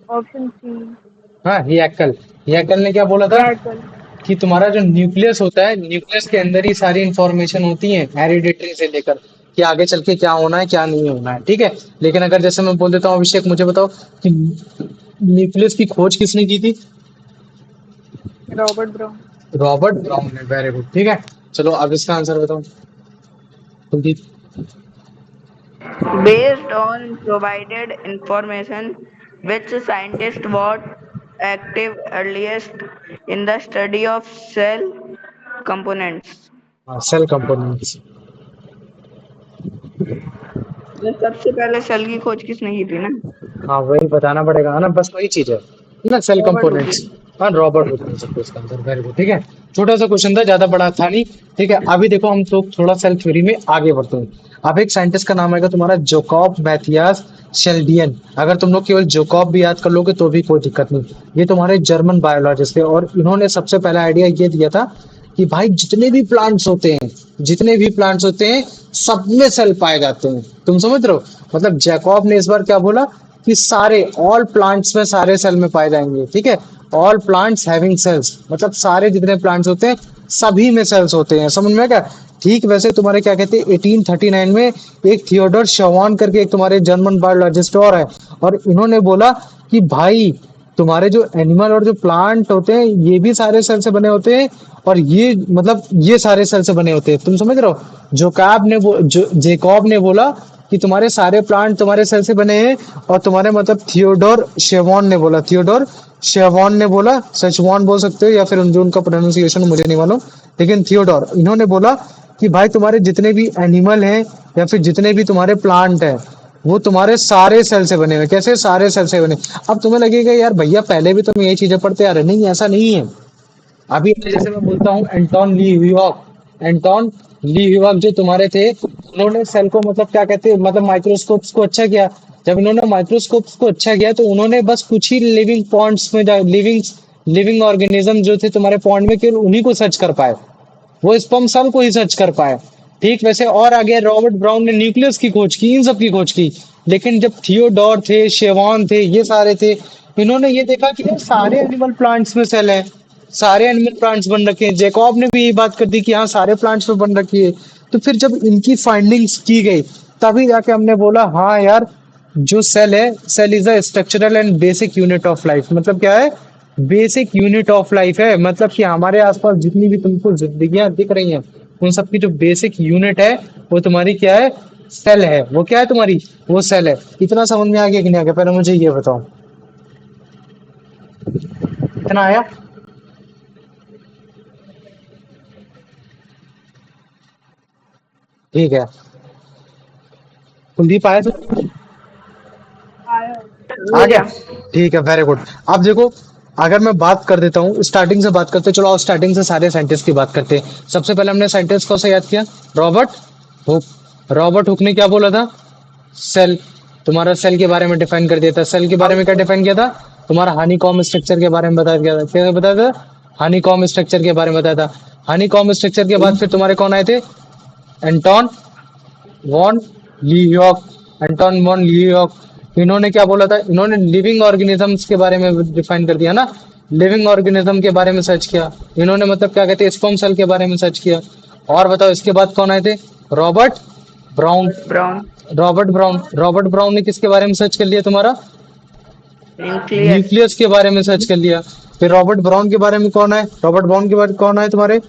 ऑप्शन सी, हाँ, ये अक्कल ने क्या बोला था, याकल। कि तुम्हारा जो न्यूक्लियस होता है, न्यूक्लियस के अंदर ही सारी इंफॉर्मेशन होती है, हेरिडिटरी से लेकर कि आगे चल के क्या होना है क्या नहीं होना है, ठीक है। लेकिन अगर जैसे मैं बोल देता हूँ, अभिषेक मुझे बताओ कि न्यूक्लियस की खोज किसने की थी? Robert brown. रॉबर्ट ब्राउन ने, वेरी गुड, ठीक है। चलो अब इसका आंसर बताओ Kuldeep. Based on provided information, which scientist was active earliest in the study of cell components? Cell components. तो सबसे पहले सेल की खोज किसने की थी ना? हाँ वही बताना पड़ेगा, है ना, बस वही चीज है ना, सेल रॉबर्ट कंपोनेंट्स। हुकिंग। हाँ रॉबर्ट हुक हो सकते इसका आंसर, वेरी गुड, ठीक है। छोटा सा क्वेश्चन था, ज्यादा बड़ा था नहीं, ठीक है। अभी देखो हम तो थोड़ा सेल थ्योरी में आगे बढ़ते हैं। अब एक साइंटिस्ट का नाम आएगा तुम्हारा जोकॉब मैथियास शेल्डियन। अगर तुम लोग केवल जोकॉब भी याद कर लोगे तो भी कोई दिक्कत नहीं। ये तुम्हारे जर्मन बायोलॉजिस्ट थे, और इन्होंने सबसे पहला आइडिया ये दिया था कि भाई जितने भी प्लांट्स होते हैं, जितने भी प्लांट्स होते हैं, सब में सेल पाए जाते हैं। तुम समझ रहे हो, मतलब जैकॉब ने इस बार क्या बोला कि सारे, ऑल प्लांट्स में सारे सेल में पाए जाएंगे, ठीक है। ऑल प्लांट्स हैविंग सेल्स, मतलब सारे जितने प्लांट्स होते हैं सभी में सेल्स होते हैं, समझ में क्या। ठीक वैसे तुम्हारे क्या कहते हैं 1839 में एक थियोडोर शवान करके एक तुम्हारे जर्मन बायोलॉजिस्ट और है, और इन्होंने बोला कि भाई तुम्हारे जो एनिमल और जो प्लांट होते हैं ये भी सारे सेल से बने होते हैं, और ये मतलब ये सारे सेल से बने होते हैं, तुम समझ रहे हो। जेकॉब ने बोला कि तुम्हारे सारे प्लांट तुम्हारे सेल से बने हैं, और तुम्हारे मतलब थियोडोर शेवॉन ने बोला, थियोडोर शेवॉन ने बोला, सचवॉन बोल सकते हो या फिर जो उनका प्रोनाउंसिएशन मुझे नहीं मालूम, लेकिन थियोडोर, इन्होंने बोला कि भाई तुम्हारे जितने भी एनिमल हैं या फिर जितने भी तुम्हारे प्लांट हैं वो तुम्हारे सारे सेल से बने हुए। कैसे सारे सेल से बने? अब तुम्हें लगेगा यार भैया पहले भी तुम यही चीजें पढ़ते आ रहे, नहीं ऐसा नहीं है। अभी जैसे मैं बोलता हूँ एंटोन ली ह्यूक, एंटोन ली ह्यूक जो तुम्हारे थे, उन्होंने सेल को मतलब क्या कहते हैं, मतलब माइक्रोस्कोप्स को अच्छा किया। जब इन्होंने माइक्रोस्कोप्स को अच्छा किया तो उन्होंने बस कुछ ही लिविंग पॉन्ड्स में, लिविंग लिविंग ऑर्गेनिज्म जो थे तुम्हारे पॉन्ड में, केवल उन्हीं को सर्च कर पाए, वो स्पर्म सेल को ही सर्च कर पाए। ठीक वैसे और आगे रॉबर्ट ब्राउन ने न्यूक्लियस की खोज की, इन सब की खोज की। लेकिन जब थियोडोर थे, शेवान थे, ये सारे थे, इन्होंने ये देखा कि यार सारे एनिमल प्लांट्स में सेल है, सारे एनिमल प्लांट्स बन रखे हैं। जेकॉब ने भी यही बात कर दी कि हाँ सारे प्लांट्स में बन रखी है। तो फिर जब इनकी फाइंडिंग्स की गई तभी जाके हमने बोला हाँ यार जो सेल है, cell is a structural and basic unit of life. मतलब क्या है, बेसिक यूनिट ऑफ लाइफ है। मतलब कि हमारे आसपास जितनी भी तुमको जिंदगियां दिख रही हैं उन सब की जो बेसिक यूनिट है वो तुम्हारी क्या है, सेल है। वो क्या है तुम्हारी, वो सेल है। इतना समझ में आ गया कि नहीं आ गया, पहले मुझे ये बताओ, इतना आया? ठीक है, कुलदीप आया तो आया। आ हो गया। गया। ठीक है, वेरी गुड। अब देखो, अगर मैं बात कर देता हूँ, स्टार्टिंग से बात करते हैं। चलो, स्टार्टिंग से सारे साइंटिस्ट की बात करते हैं। सबसे पहले हमने साइंटिस्ट को से याद किया, रॉबर्ट हुक। रॉबर्ट हुक ने क्या बोला था? सेल, तुम्हारा सेल के बारे में डिफाइन कर दिया था। सेल के बारे में क्या डिफाइन किया था? तुम्हारा हनीकॉम स्ट्रक्चर के बारे में बताया गया था। क्या बताया था? हनीकॉम स्ट्रक्चर के बारे में बताया था। हनीकॉम स्ट्रक्चर के बाद फिर तुम्हारे कौन आए थे? Anton von Leeuwenhoek. Anton von Leeuwenhoek, इन्होंने क्या बोला था? इन्होंने लिविंग ऑर्गेनिजम्स के बारे में डिफाइन कर दिया ना, लिविंग ऑर्गेनिज्म के बारे में सर्च किया इन्होंने। मतलब क्या कहते हैं, स्पर्म सेल के बारे में सर्च किया। और बताओ, इसके बाद कौन आए थे? Robert brown. Brown. Robert brown ने किसके बारे में सर्च कर लिया? तुम्हारा न्यूक्लियस। न्यूक्लियस के बारे में सर्च कर लिया। फिर रॉबर्ट ब्राउन के बारे में कौन है? रॉबर्ट ब्राउन के बारे में कौन है तुम्हारे?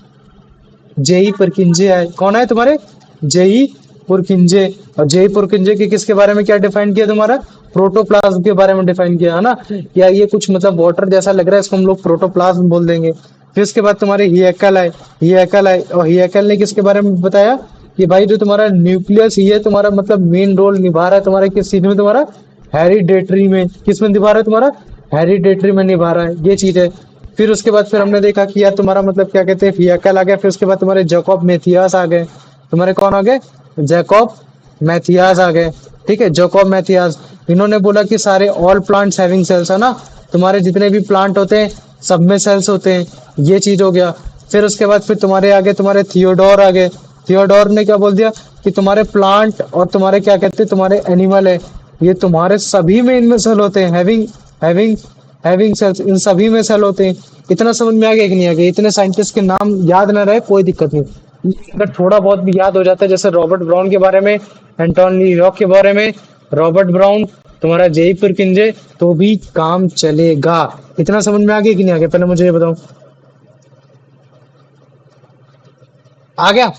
जेई परकिंजे आए। कौन है तुम्हारे? J E Purkinje. और जेई पुरकिंजे के किसके बारे में क्या डिफाइन किया? तुम्हारा प्रोटोप्लाज्म के बारे में डिफाइन किया, है ना। या ये कुछ मतलब वाटर जैसा लग रहा है, इसको हम लोग प्रोटोप्लाज्म बोल देंगे। फिर उसके बाद तुम्हारे हियकल आए। हियकल आए, और हियकल ने किसके बारे में बताया कि भाई जो तुम्हारा न्यूक्लियस, ये तुम्हारा मतलब मेन रोल निभा रहा है तुम्हारा किस चीज में? तुम्हारा हेरिडेटरी में। किस में निभा रहा है? तुम्हारा हेरिडेटरी में निभा रहा है, ये चीज है। फिर उसके बाद फिर हमने देखा कि यार तुम्हारा मतलब क्या कहते हैं, फियाकल आ गया। फिर उसके बाद तुम्हारे जैकब मैथियास आ गए। तुम्हारे कौन आ गए? जैकब मैथियास आ गए। ठीक है, जैकब मैथियास। इन्होंने बोला कि सारे ऑल प्लांट्स हैविंग सेल्स, है ना। तुम्हारे जितने भी प्लांट होते हैं सब में सेल्स होते हैं, ये चीज हो गया। फिर उसके बाद फिर तुम्हारे आगे तुम्हारे थियोडोर आ गए। थियोडोर ने क्या बोल दिया कि तुम्हारे प्लांट और तुम्हारे क्या कहते हैं, तुम्हारे एनिमल है, ये तुम्हारे सभी में इनमें सेल होते हैं, हैविंग हैविंग हैविंग सेल्स, इन सभी में सेल होते हैं। इतना समझ में आ गया कि नहीं आ गया? इतने साइंटिस्ट के नाम याद ना रहे कोई दिक्कत नहीं, अगर थोड़ा बहुत भी याद हो जाता है, जैसे रॉबर्ट ब्राउन के बारे में, एंटोन लीरॉक के बारे में, रॉबर्ट ब्राउन, तुम्हारा जयपुर किंजे, तो भी काम चलेगा। इतना समझ में आ गया कि नहीं आ गया? पहले मुझे ये बताओ, आ गया?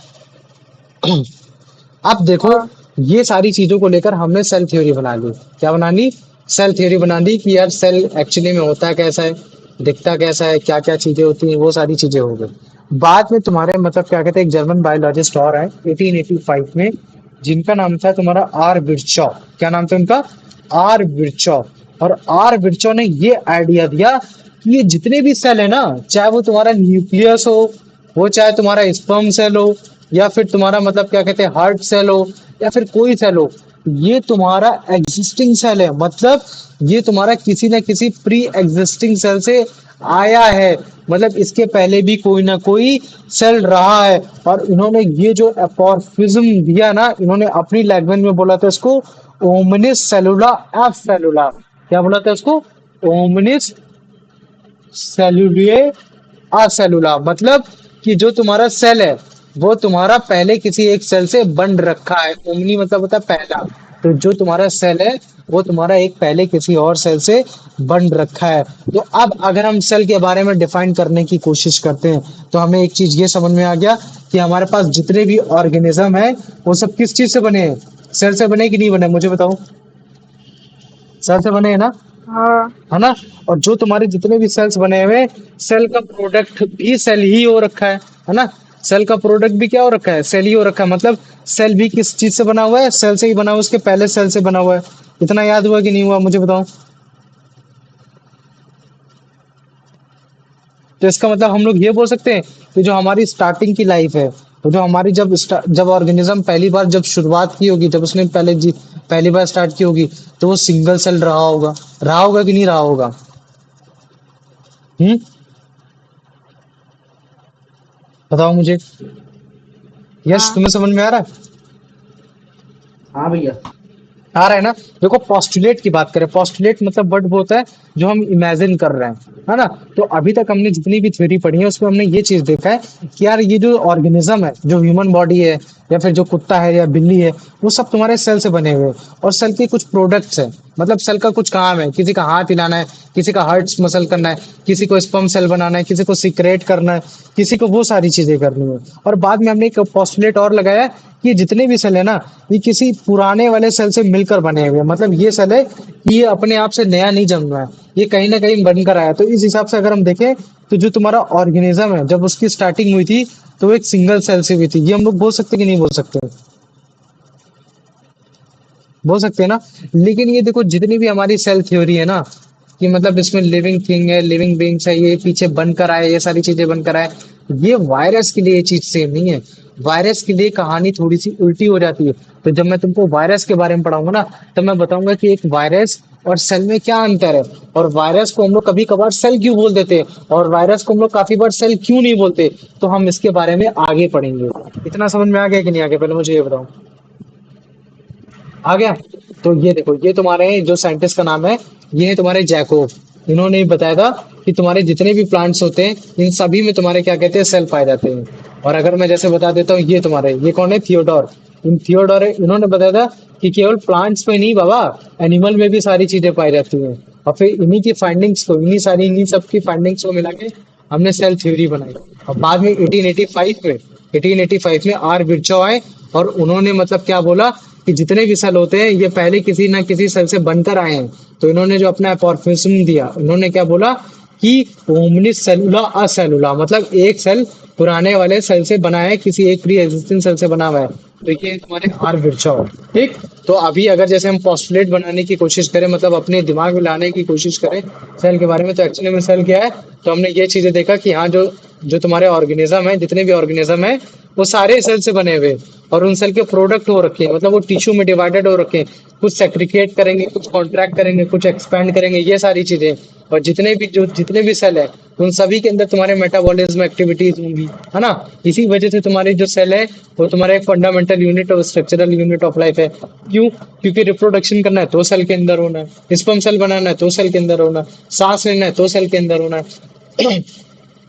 अब देखो, हाँ। ये सारी चीजों को लेकर हमने सेल थ्योरी बना ली। क्या बना ली? सेल थ्योरी बना ली कि यार सेल एक्चुअली में होता कैसा है, दिखता कैसा है, क्या क्या चीजें होती हैं, वो सारी चीजें हो गई। बाद में तुम्हारे मतलब क्या कहते हैं, एक जर्मन बायोलॉजिस्ट और है 1885 में, जिनका नाम था तुम्हारा आर विर्चॉ। क्या नाम था उनका? आर विर्चॉ। और आर विर्चॉ ने ये आइडिया दिया कि ये जितने भी सेल है ना, चाहे वो तुम्हारा न्यूक्लियस हो, वो चाहे तुम्हारा स्पर्म सेल हो, या फिर तुम्हारा मतलब क्या कहते हैं हार्ट सेल हो, या फिर कोई सेल हो, ये तुम्हारा एग्जिस्टिंग सेल है। मतलब ये तुम्हारा किसी ना किसी प्री एग्जिस्टिंग सेल से आया है, मतलब इसके पहले भी कोई ना कोई सेल रहा है। और इन्होंने ये जो एपोर्फिज्म दिया ना, इन्होंने अपनी लैंग्वेज में बोला था इसको ओमनिस सेलुला एफ सेलुला। क्या बोला था इसको? ओमनिस सेलुलिए आ सेलुला। मतलब कि जो तुम्हारा सेल है वो तुम्हारा पहले किसी एक सेल से बन रखा है। ओमनी मतलब होता है पहला, तो जो तुम्हारा सेल है वो तुम्हारा एक पहले किसी और सेल से बन रखा है। तो अब अगर हम सेल के बारे में डिफाइन करने की कोशिश करते हैं, तो हमें एक चीज ये समझ में आ गया कि हमारे पास जितने भी ऑर्गेनिज्म है वो सब किस चीज से बने हैं? सेल से बने कि नहीं बने? मुझे बताओ, सेल से बने हैं ना, हाँ। है ना। और जो तुम्हारे जितने भी सेल्स बने हुए हैं, सेल का प्रोडक्ट भी सेल ही हो रखा है ना। सेल का प्रोडक्ट भी क्या हो रखा है? सेल ही हो रखा है। मतलब सेल भी किस चीज से बना हुआ है? सेल से ही बना हुआ है, उसके पहले सेल से बना हुआ है। इतना याद हुआ कि नहीं हुआ? मुझे बताओ। तो इसका मतलब हम लोग ये बोल सकते हैं कि जो हमारी स्टार्टिंग की लाइफ है, तो जो हमारी जब ऑर्गेनिज्म पहली बार जब शुरुआत की होगी, जब उसने पहली बार स्टार्ट की होगी, तो वो सिंगल सेल रहा होगा कि नहीं रहा होगा? हम्म, बताओ मुझे। यस, हाँ। तुम्हें समझ में आ रहा है? हाँ भैया। आ रहा है ना। देखो, पोस्टुलेट की बात करें, पोस्टुलेट मतलब वर्ड वो होता है जो हम इमेजिन कर रहे हैं, है ना। तो अभी तक हमने जितनी भी थ्योरी पढ़ी है उसमें हमने ये चीज देखा है कि यार ये जो ऑर्गेनिज्म है, जो ह्यूमन बॉडी है, या फिर जो कुत्ता है या बिल्ली है, वो सब तुम्हारे सेल से बने हुए हैं। और सेल के कुछ प्रोडक्ट्स हैं, मतलब सेल का कुछ काम है, किसी का हाथ हिलाना है, किसी का हार्ट मसल करना है, किसी को स्पर्म सेल बनाना है, किसी को सिक्रेट करना है, किसी को वो सारी चीजें करनी है। और बाद में हमने एक पोस्टुलेट और लगाया है कि जितने भी सेल है ना, ये किसी पुराने वाले सेल से मिलकर बने हुए हैं। मतलब ये सेल है कि ये अपने आप से नया नहीं जन्म रहा है, ये कहीं ना कहीं बनकर आया। तो इस हिसाब से अगर हम देखें, तो जो तुम्हारा ऑर्गेनिज्म है, जब उसकी स्टार्टिंग हुई थी तो वो एक सिंगल सेल से हुई थी। ये हम लोग बोल सकते कि नहीं बोल सकते? बोल सकते हैं ना। लेकिन ये देखो जितनी भी हमारी सेल थ्योरी है ना, कि मतलब इसमें लिविंग थिंग है, लिविंग बींग्स है, ये पीछे बनकर आए, ये सारी चीजें बनकर आए, ये वायरस के लिए ये चीज सेम नहीं है। वायरस के लिए कहानी थोड़ी सी उल्टी हो जाती है। तो जब मैं तुमको वायरस के बारे में पढ़ाऊंगा ना, तब मैं बताऊंगा कि एक वायरस और सेल में क्या अंतर है, और वायरस को हम लोग कभी कभार सेल क्यों बोल देते हैं, और वायरस को हम लोग काफी बार सेल क्यों नहीं बोलते। तो हम इसके बारे में आगे पढ़ेंगे। इतना समझ में आ गया कि नहीं आ गया, पहले मुझे ये बताओ। आ गया। तो ये देखो, ये तुम्हारे जो साइंटिस्ट का नाम है, ये है तुम्हारे जैकोब। इन्होंने ही बताया था कि तुम्हारे जितने भी प्लांट्स होते हैं, इन सभी में तुम्हारे क्या कहते हैं, सेल पाए जाते हैं। और अगर मैं जैसे बता देता हूँ, ये तुम्हारे ये कौन है, थियोडोर। इन थियोडोर इन्होंने बताया था कि केवल प्लांट्स में नहीं बाबा, एनिमल में भी सारी चीजें पाई जाती हैं। और फिर इन्हीं की फाइंडिंग्स को, इन्हीं सब की फाइंडिंग्स को मिला के हमने सेल थ्योरी बनाई। और बाद में 1885 में आर विरचॉ आए, और उन्होंने मतलब क्या बोला कि जितने भी सेल होते हैं, ये पहले किसी ना किसी सेल से बनकर आए हैं। तो इन्होंने जो अपना अपॉर्फिज्म दिया, इन्होंने क्या बोला कि ओमनिस सेलुला असेलुला, मतलब एक सेल पुराने वाले सेल से बना है, किसी एक प्री एग्जिस्टिंग सेल से बना हुआ है। तो ये तुम्हारे आर विरचॉ। ठीक। तो अभी अगर जैसे हम पॉस्टुलेट बनाने की कोशिश करें, मतलब अपने दिमाग में लाने की कोशिश करें सेल के बारे में, तो एक्चुअली में सेल क्या है। तो हमने ये चीजें देखा कि हाँ, जो जो तुम्हारे ऑर्गेनिज्म है, जितने भी ऑर्गेनिज्म है, वो सारे सेल से बने हुए हैं। और उन सेल के प्रोडक्ट हो रखे हैं, मतलब वो टिश्यू में डिवाइडेड हो रखे हैं। कुछ सेक्रिकेट करेंगे, कुछ कॉन्ट्रैक्ट करेंगे, कुछ एक्सपैंड करेंगे, ये सारी चीजें। और जितने भी सेल है, उन सभी के अंदर तुम्हारे मेटाबॉलिज्म एक्टिविटीज होंगी, है ना। इसी वजह से तुम्हारी जो सेल है, वो तुम्हारा एक फंडामेंटल यूनिट और स्ट्रक्चरल यूनिट ऑफ लाइफ है। क्यों? क्योंकि रिप्रोडक्शन करना है तो सेल के अंदर होना है, स्पर्म सेल बनाना है तो सेल के अंदर होना है, सांस लेना है तो सेल के अंदर होना है।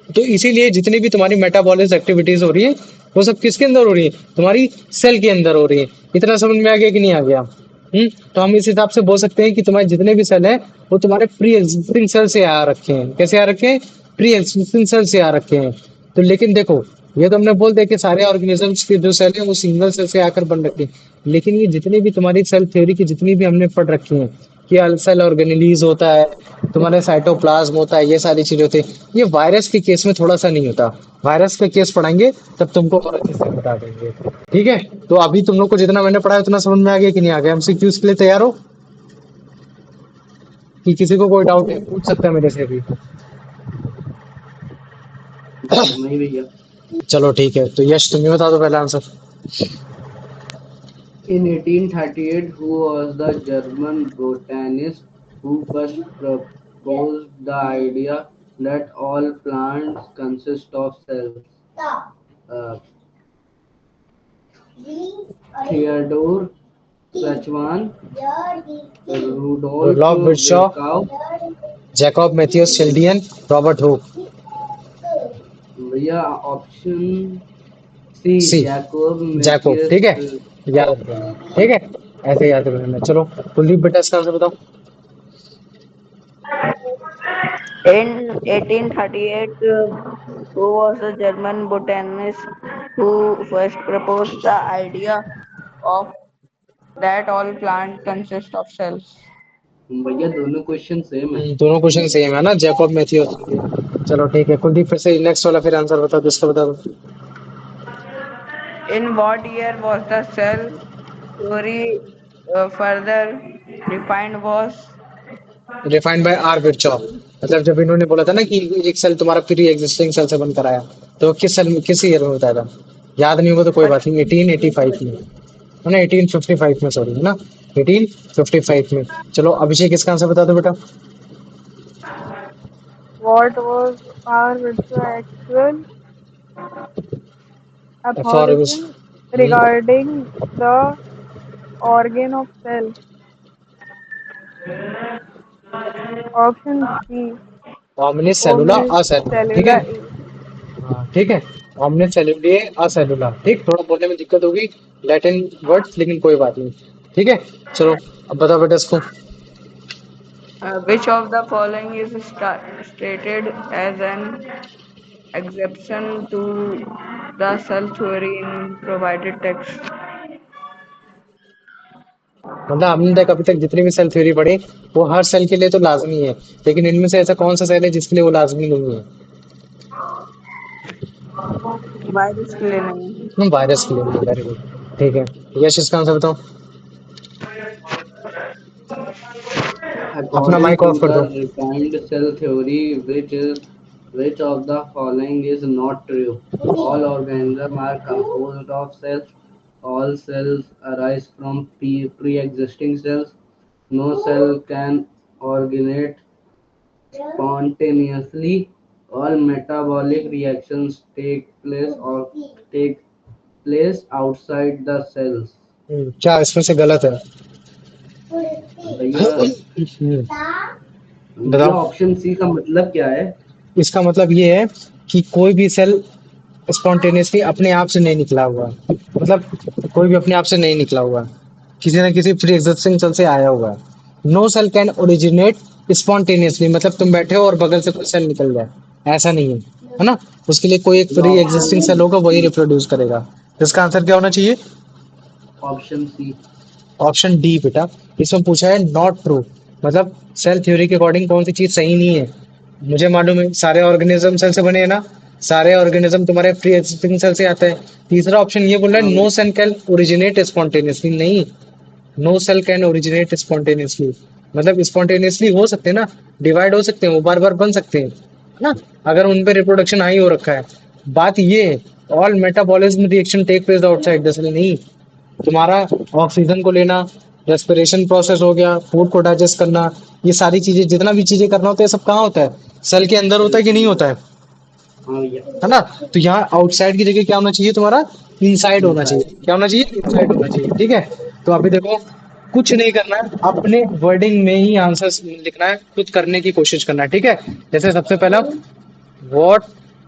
तो इसीलिए जितनी भी तुम्हारी मेटाबॉलिक एक्टिविटीज हो रही है, वो सब किसके अंदर हो रही है, तुम्हारी सेल के अंदर हो रही है। इतना समझ में आ गया कि नहीं आ गया? तो हम इस हिसाब से बोल सकते हैं कि तुम्हारे जितने भी सेल है, वो तुम्हारे प्री एग्जिस्टिंग सेल से आ रखे हैं। कैसे आ रखे हैं? प्री एग्जिस्टिंग सेल से आ रखे हैं। तो लेकिन देखो, ये तो हमने बोल दिया कि सारे ऑर्गेनिजम्स के जो सेल है, वो सिंगल सेल से आकर बन रखे हैं। लेकिन ये जितनी भी तुम्हारी सेल थ्योरी की जितनी भी हमने पढ़ रखी है, कि सेल ऑर्गेनेलीज होता है, तुम्हारे साइटोप्लाज्म होता है, ये सारी चीजें होती है, ये वायरस के केस में थोड़ा सा नहीं होता। वायरस का केस पढ़ाएंगे तब तुमको और अच्छे से बता देंगे। ठीक है। तो अभी तुम लोग को जितना मैंने पढ़ाया उतना समझ में आ गया कि नहीं आ गया? एमसीक्यूज के लिए तैयार हो? कि किसी को कोई डाउट है, पूछ सकता है मेरे से अभी। नहीं भैया। चलो ठीक है, तो यश तुम्हें बता दो पहला answer. In 1838, who was the German botanist who first proposed the idea that all plants consist of cells? Uh, Theodore Schwann, Rudolf Rudolf Virchow, Virchow. Jacob Matthias Schleiden, Robert Hooke. भैया option C C, Jacob Jacob. Matthias. ठीक है, याद रखना। ठीक है, ऐसे याद रखना। चलो कुलदीप बेटा, इसका आंसर बताओ। In 1838, who was a German botanist who first proposed the idea of that all plants consist of cells? भैया दोनों क्वेश्चन सेम है। दोनों क्वेश्चन सेम है ना, जैकब मैथ्यूस। चलो ठीक है, कुलदीप फिर से नेक्स्ट वाला फिर आंसर बता दो, इसका बता दो। In what year was the cell theory further refined? Was refined by R Virchow. मतलब जब इन्होंने बोला था ना कि एक सेल तुम्हारा प्री एग्जिस्टिंग सेल से बनकर आया, तो किस सेल में, किस ईयर में बताया था? याद नहीं होगा तो कोई बात नहीं, 1885 में है ना, 1855 में, सॉरी, है ना, 1855 में। चलो अभिषेक, इसका आंसर बता दो बेटा। What was our virtual actual for aphorism regarding the organ of cell? Option C. ऑमनिस सेलुला Omnis असेलुला। ठीक है। cellula A. हाँ ठीक है, ऑमनिस सेलुला असेलुला। ठीक, थोड़ा बोलने में दिक्कत होगी लैटिन वर्ड्स, लेकिन कोई बात नहीं। ठीक है। चलो अब बताओ बेटा इसको। which of the following is stated as an exception to the cell theory in provided text? मतलब हमने तक अभी तक जितनी भी सेल थ्योरी पढ़ी, वो हर सेल के लिए तो लाजमी है, लेकिन इनमें से ऐसा कौन सा सेल है जिसके लिए वो लाजमी नहीं है? वायरस के लिए नहीं। वायरस के लिए नहीं। Very good. ठीक है, यश, इसका आंसर बताओ। अपना According माइक to ऑफ कर the दो। refined cell theory, which of the following is not true? All organisms are composed of cells. All cells arise from pre-existing cells. No cell can originate spontaneously. All metabolic reactions take place outside the cells. क्या इसमें से गलत है? भैया हम्म, भैया बताओ। Option C का मतलब क्या है? इसका मतलब ये है कि कोई भी सेल स्पॉन्टेनियसली अपने आप से नहीं निकला हुआ है। मतलब कोई भी अपने आप से नहीं निकला हुआ है, किसी ना किसी प्री एग्जिस्टिंग सेल से आया हुआ है। No cell can originate spontaneously, मतलब तुम बैठे हो और बगल से कोई सेल निकल जाए, ऐसा नहीं है ना। उसके लिए कोई एक ये प्री ऑप्शन एग्जिस्टिंग सेल होगा, वही रिप्रोड्यूस करेगा। तो इसका आंसर क्या होना चाहिए? Option C. ऑप्शन डी बेटा। इसमें पूछा है नॉट ट्रू, मतलब सेल थ्योरी के अकॉर्डिंग कौन सी चीज सही नहीं है। मुझे मालूम है सारे ऑर्गेनिज्म सेल से बने हैं ना, सारे ऑर्गेनिज्म तुम्हारे प्री एग्जिस्टिंग सेल से आते हैं। तीसरा ऑप्शन ये बोल रहा हाँ है भैया। No cell can originate spontaneously, नहीं। No cell can originate spontaneously, मतलब स्पॉन्टेनियसली हो सकते हैं ना, डिवाइड हो सकते हैं, वो बार बार बन सकते हैं, है ना, अगर उन पे रिप्रोडक्शन हाई हो रखा है। बात ये है, all metabolism reaction take place outside the cell, नहीं। तुम्हारा ऑक्सीजन को लेना, रेस्पिरेशन प्रोसेस हो गया, फूड को डाइजेस्ट करना, ये सारी चीजें, जितना भी चीजें करना होता है, सब कहाँ होता है? सेल के अंदर होता है कि नहीं होता हाँ भैया। है ना। तो यहाँ आउटसाइड की जगह क्या होना चाहिए तुम्हारा? इनसाइड होना चाहिए। इनसाइड। क्या होना चाहिए? इनसाइड होना चाहिए। ठीक है। तो अभी देखो, कुछ नहीं करना है, अपने वर्डिंग में ही आंसर लिखना है, कुछ करने की कोशिश करना है। ठीक है। जैसे सबसे पहला, what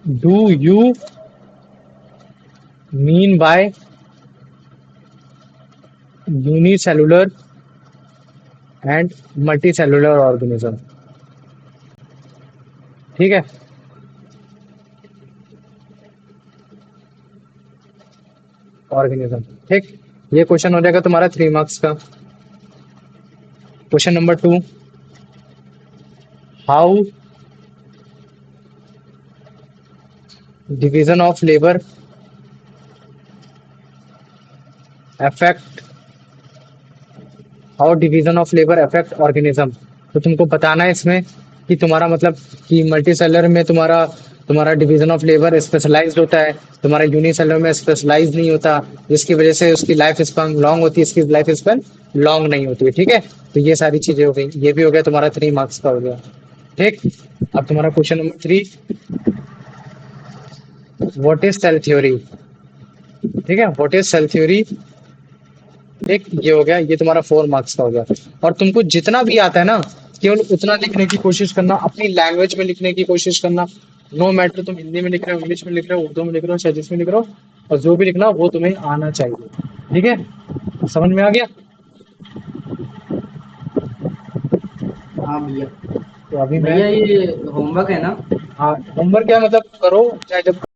do you mean by unicellular and multicellular organism? ठीक है। ऑर्गेनिज्म। ठीक। ये क्वेश्चन हो जाएगा तुम्हारा 3 मार्क्स का। Question number 2, how division of labour affect how division of labour affect organism. तो तुमको बताना है इसमें कि तुम्हारा मतलब कि मल्टी सेलर में तुम्हारा तुम्हारा डिवीजन ऑफ लेबर स्पेशलाइज्ड होता है, तुम्हारा यूनिसेलर में स्पेशलाइज नहीं होता, जिसकी वजह से उसकी लाइफ स्पैन लॉन्ग होती है, इसकी लाइफ स्पैन लॉन्ग नहीं होती है। ठीक है। तो ये सारी चीजें हो गई, ये भी हो गया तुम्हारा 3 मार्क्स का हो गया। ठीक। अब तुम्हारा question number 3, what is cell theory? ठीक है, व्हाट इज सेल थ्योरी? एक ये हो गया, ये तुम्हारा 4 मार्क्स का हो गया। और तुमको जितना भी आता है ना, केवल उतना लिखने की कोशिश करना, अपनी लैंग्वेज में लिखने की कोशिश करना। नो मैटर तुम हिंदी में लिख रहे हो, इंग्लिश में लिख रहे हो, उर्दू में लिख रहे हो, चाहे जिसमें लिख रहे हो, और जो भी लिखना वो तुम्हें आना चाहिए। ठीक है। समझ में आ गया? हाँ भैया। तो अभी मैं, भैया ये होमवर्क है ना? हाँ, होमवर्क क्या मतलब, करो चाहे जब